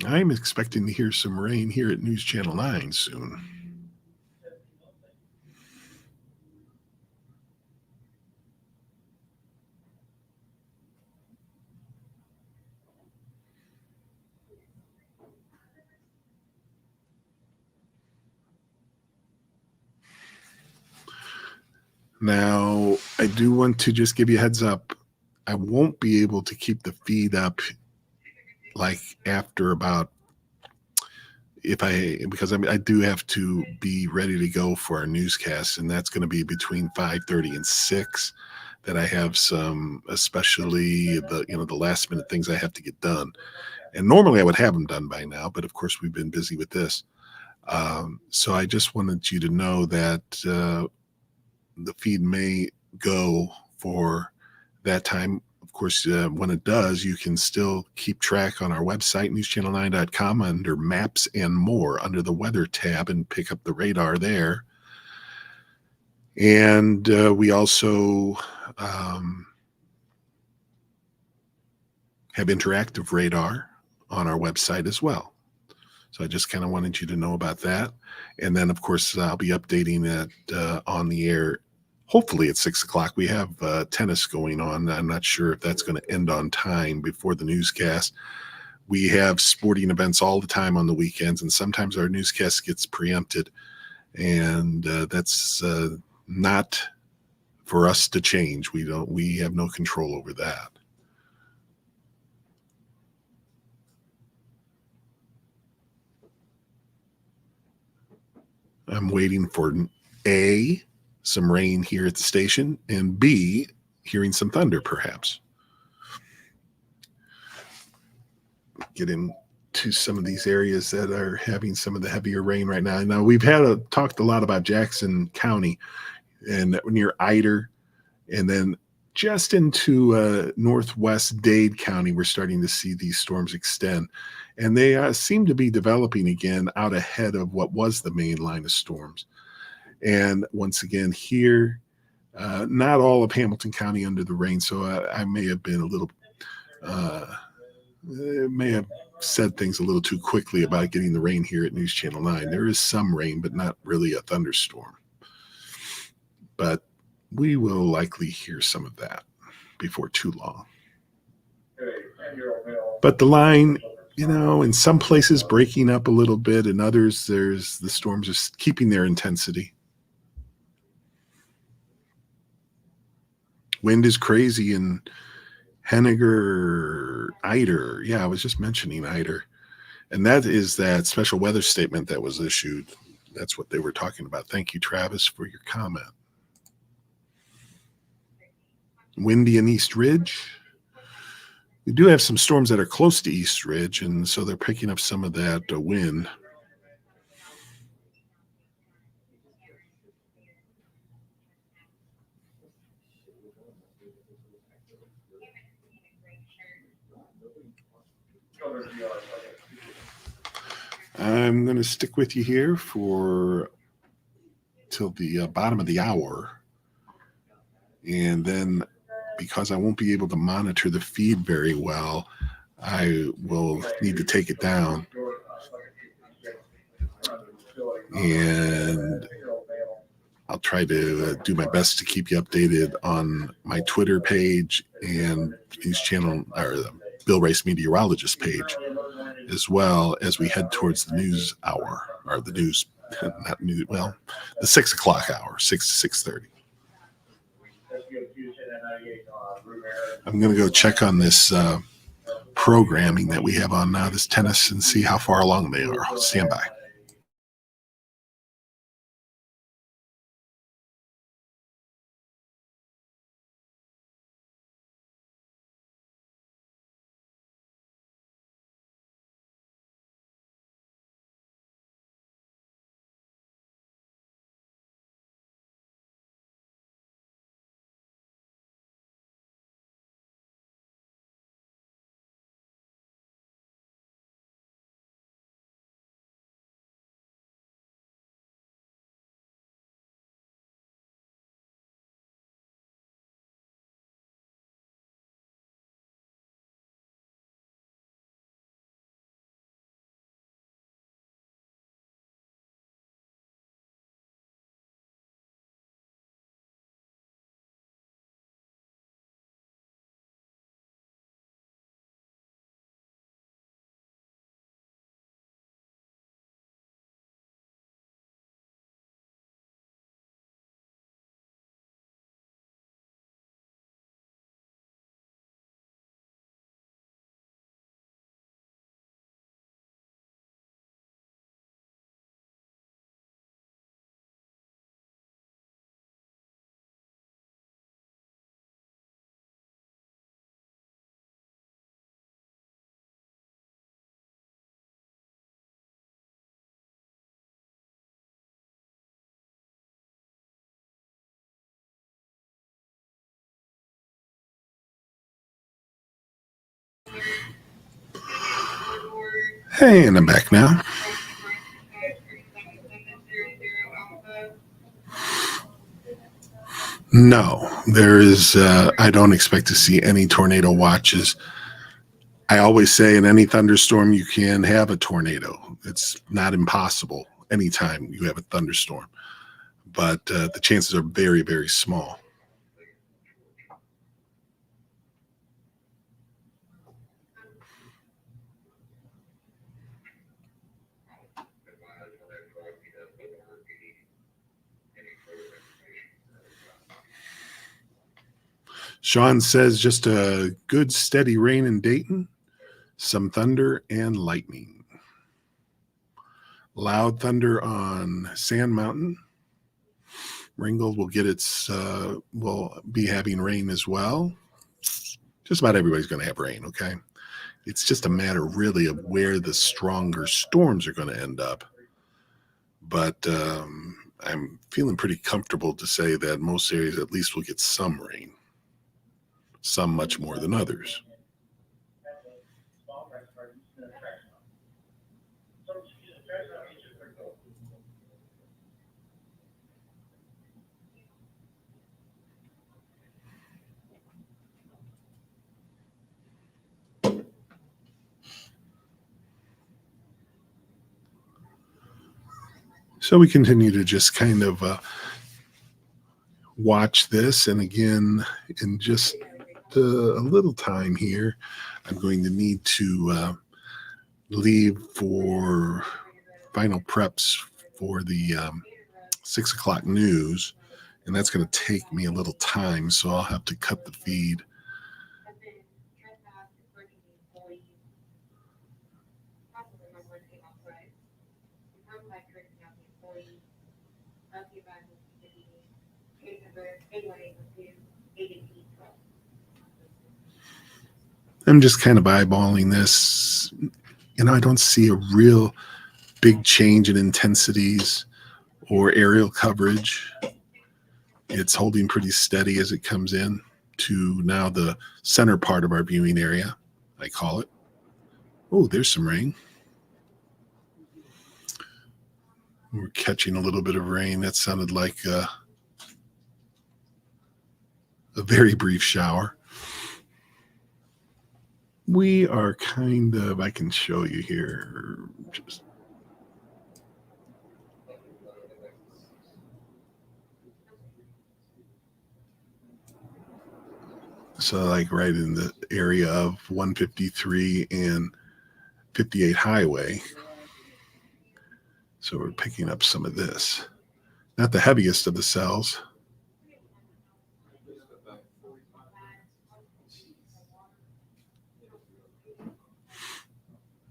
I'm expecting to hear some rain here at News Channel 9 soon. Now, I do want to just give you a heads up. I won't be able to keep the feed up like after about, because I do have to be ready to go for our newscast, and that's going to be between 5:30 and 6. That I have some, especially the last minute things I have to get done. And normally I would have them done by now, but of course we've been busy with this. So I just wanted you to know that the feed may go for that time. Of course, when it does, you can still keep track on our website, newschannel9.com, under Maps and More, under the Weather tab, and pick up the radar there. And we also have interactive radar on our website as well. So I just kind of wanted you to know about that. And then, of course, I'll be updating it on the air, hopefully at 6 o'clock. We have tennis going on. I'm not sure if that's going to end on time before the newscast. We have sporting events all the time on the weekends, and sometimes our newscast gets preempted. And that's not for us to change. We have no control over that. I'm waiting for A, some rain here at the station, and B, hearing some thunder perhaps. Get into some of these areas that are having some of the heavier rain right now. Now we've talked a lot about Jackson County and near Ider, and then just into northwest Dade County, we're starting to see these storms extend. And they seem to be developing again out ahead of what was the main line of storms. And once again here, not all of Hamilton County under the rain, so I may have been a little, may have said things a little too quickly about getting the rain here at News Channel 9. There is some rain, but not really a thunderstorm. But we will likely hear some of that before too long. But the line, in some places breaking up a little bit, and others, the storms are keeping their intensity. Wind is crazy in Henniger, Ider. Yeah, I was just mentioning Ider. And that is that special weather statement that was issued. That's what they were talking about. Thank you, Travis, for your comment. Windy in East Ridge. We do have some storms that are close to East Ridge, and so they're picking up some of that wind. I'm going to stick with you here till the bottom of the hour. And then, because I won't be able to monitor the feed very well, I will need to take it down. And I'll try to do my best to keep you updated on my Twitter page and News Channel, or the Bill Race Meteorologist page, as well as we head towards the news hour, or the news, not news, well, the 6 o'clock hour, 6 to 6:30. I'm going to go check on this programming that we have on now, this tennis, and see how far along they are. Stand by. Hey, and I'm back now. No, there is, I don't expect to see any tornado watches I always say in any thunderstorm, you can have a tornado. It's not impossible anytime you have a thunderstorm, but the chances are very, very small. Sean says just a good steady rain in Dayton, some thunder and lightning. Loud thunder on Sand Mountain. Ringgold will get will be having rain as well. Just about everybody's going to have rain, okay? It's just a matter really of where the stronger storms are going to end up. But I'm feeling pretty comfortable to say that most areas at least will get some rain. Some much more than others. So we continue to just kind of watch this. And again, in just a little time here, I'm going to need to leave for final preps for the 6 o'clock news. And that's going to take me a little time. So I'll have to cut the feed. I'm just kind of eyeballing this. I don't see a real big change in intensities or aerial coverage. It's holding pretty steady as it comes in to now the center part of our viewing area, I call it. Oh, there's some rain. We're catching a little bit of rain. That sounded like a very brief shower. We are kind of, I can show you here, just so like right in the area of 153 and 58 highway. So we're picking up some of this. Not the heaviest of the cells.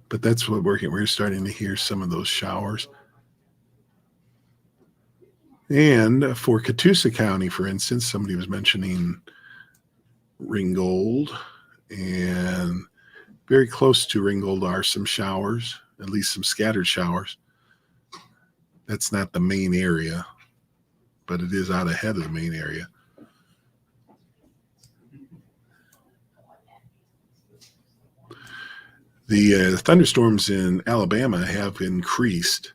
But that's what we're starting to hear some of those showers. And for Catoosa County, for instance, somebody was mentioning Ringgold, and very close to Ringgold are some showers, at least some scattered showers. That's not the main area, but it is out ahead of the main area. The thunderstorms in Alabama have increased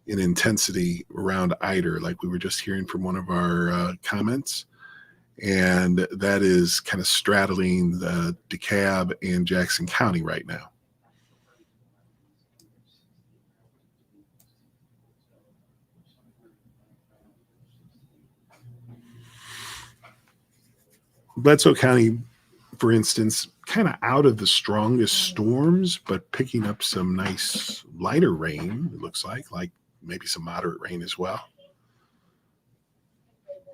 in intensity around Eider, like we were just hearing from one of our comments. And that is kind of straddling DeKalb and Jackson County right now. Bledsoe County, for instance, kind of out of the strongest storms, but picking up some nice lighter rain, it looks like maybe some moderate rain as well.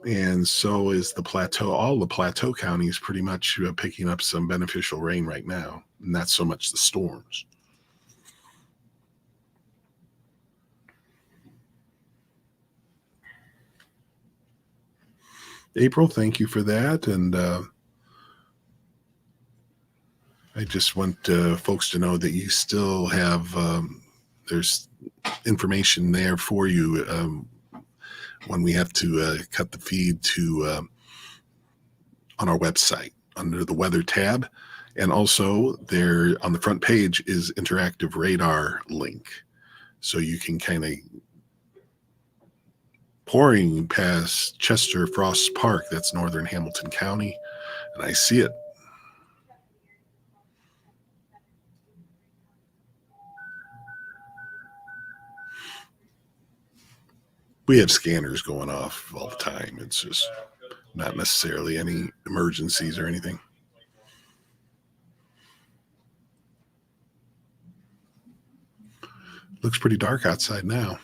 And so is the plateau. All the plateau counties pretty much picking up some beneficial rain right now, not so much the storms. April, thank you for that. And I just want folks to know that you still have, there's information there for you when we have to cut the feed to on our website under the weather tab. And also there on the front page is interactive radar link. So you can kind of pouring past Chester Frost Park, that's northern Hamilton County, and I see it. We have scanners going off all the time. It's just not necessarily any emergencies or anything. Looks pretty dark outside now.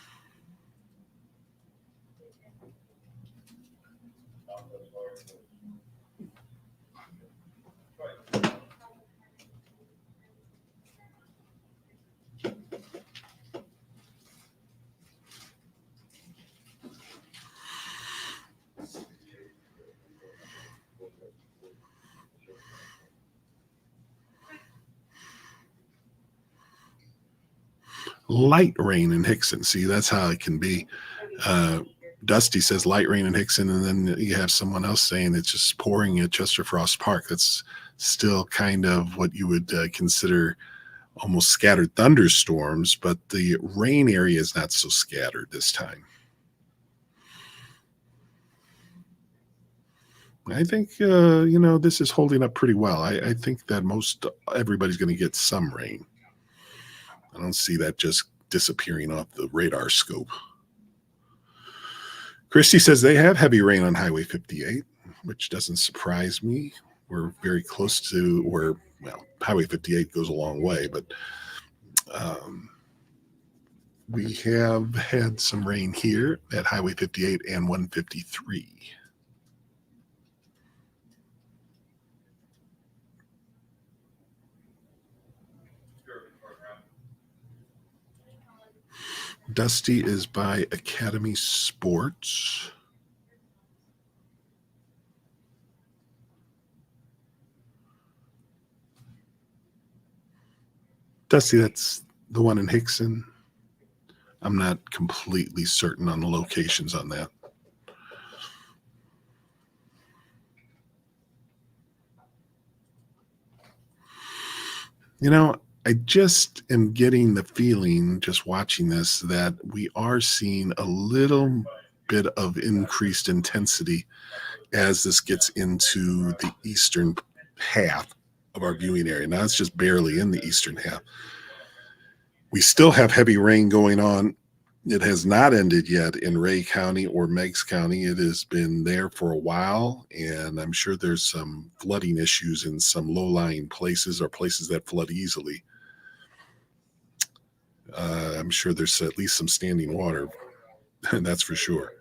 Light rain in Hickson. See, that's how it can be. Dusty says light rain in Hickson, and then you have someone else saying it's just pouring at Chester Frost Park. That's still kind of what you would consider almost scattered thunderstorms, but the rain area is not so scattered this time. I think, this is holding up pretty well. I think that most everybody's going to get some rain. I don't see that just disappearing off the radar scope. Christy says they have heavy rain on Highway 58, which doesn't surprise me. We're very close to where, Highway 58 goes a long way, but we have had some rain here at Highway 58 and 153. Dusty is by Academy Sports. Dusty, that's the one in Hickson. I'm not completely certain on the locations on that. I just am getting the feeling, just watching this, that we are seeing a little bit of increased intensity as this gets into the eastern half of our viewing area. Now it's just barely in the eastern half. We still have heavy rain going on. It has not ended yet in Ray County or Meigs County. It has been there for a while, and I'm sure there's some flooding issues in some low-lying places or places that flood easily. I'm sure there's at least some standing water, and that's for sure.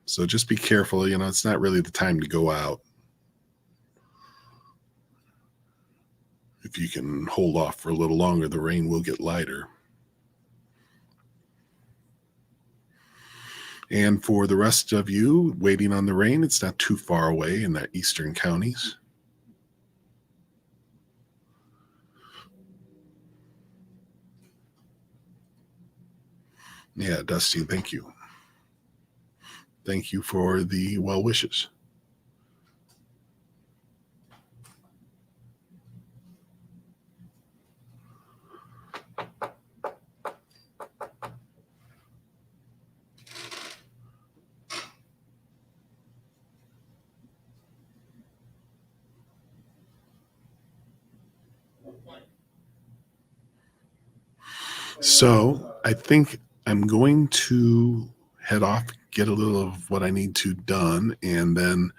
So just be careful. It's not really the time to go out. If you can hold off for a little longer, the rain will get lighter. And for the rest of you waiting on the rain, it's not too far away in the eastern counties. Yeah, Dusty, thank you. Thank you for the well wishes. So I think I'm going to head off, get a little of what I need to done, and then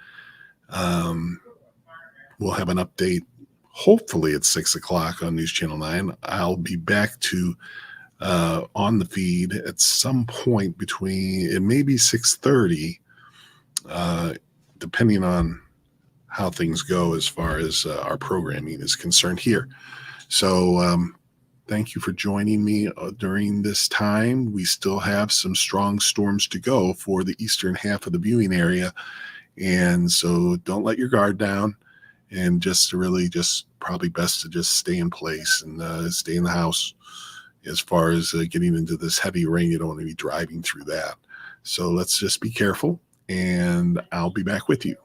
we'll have an update, hopefully at 6 o'clock on News Channel 9. I'll be back to on the feed at some point between, it may be 6:30, depending on how things go as far as our programming is concerned here. So thank you for joining me during this time. We still have some strong storms to go for the eastern half of the viewing area. And so don't let your guard down, and just probably best to just stay in place and stay in the house. As far as getting into this heavy rain, you don't want to be driving through that. So let's just be careful, and I'll be back with you.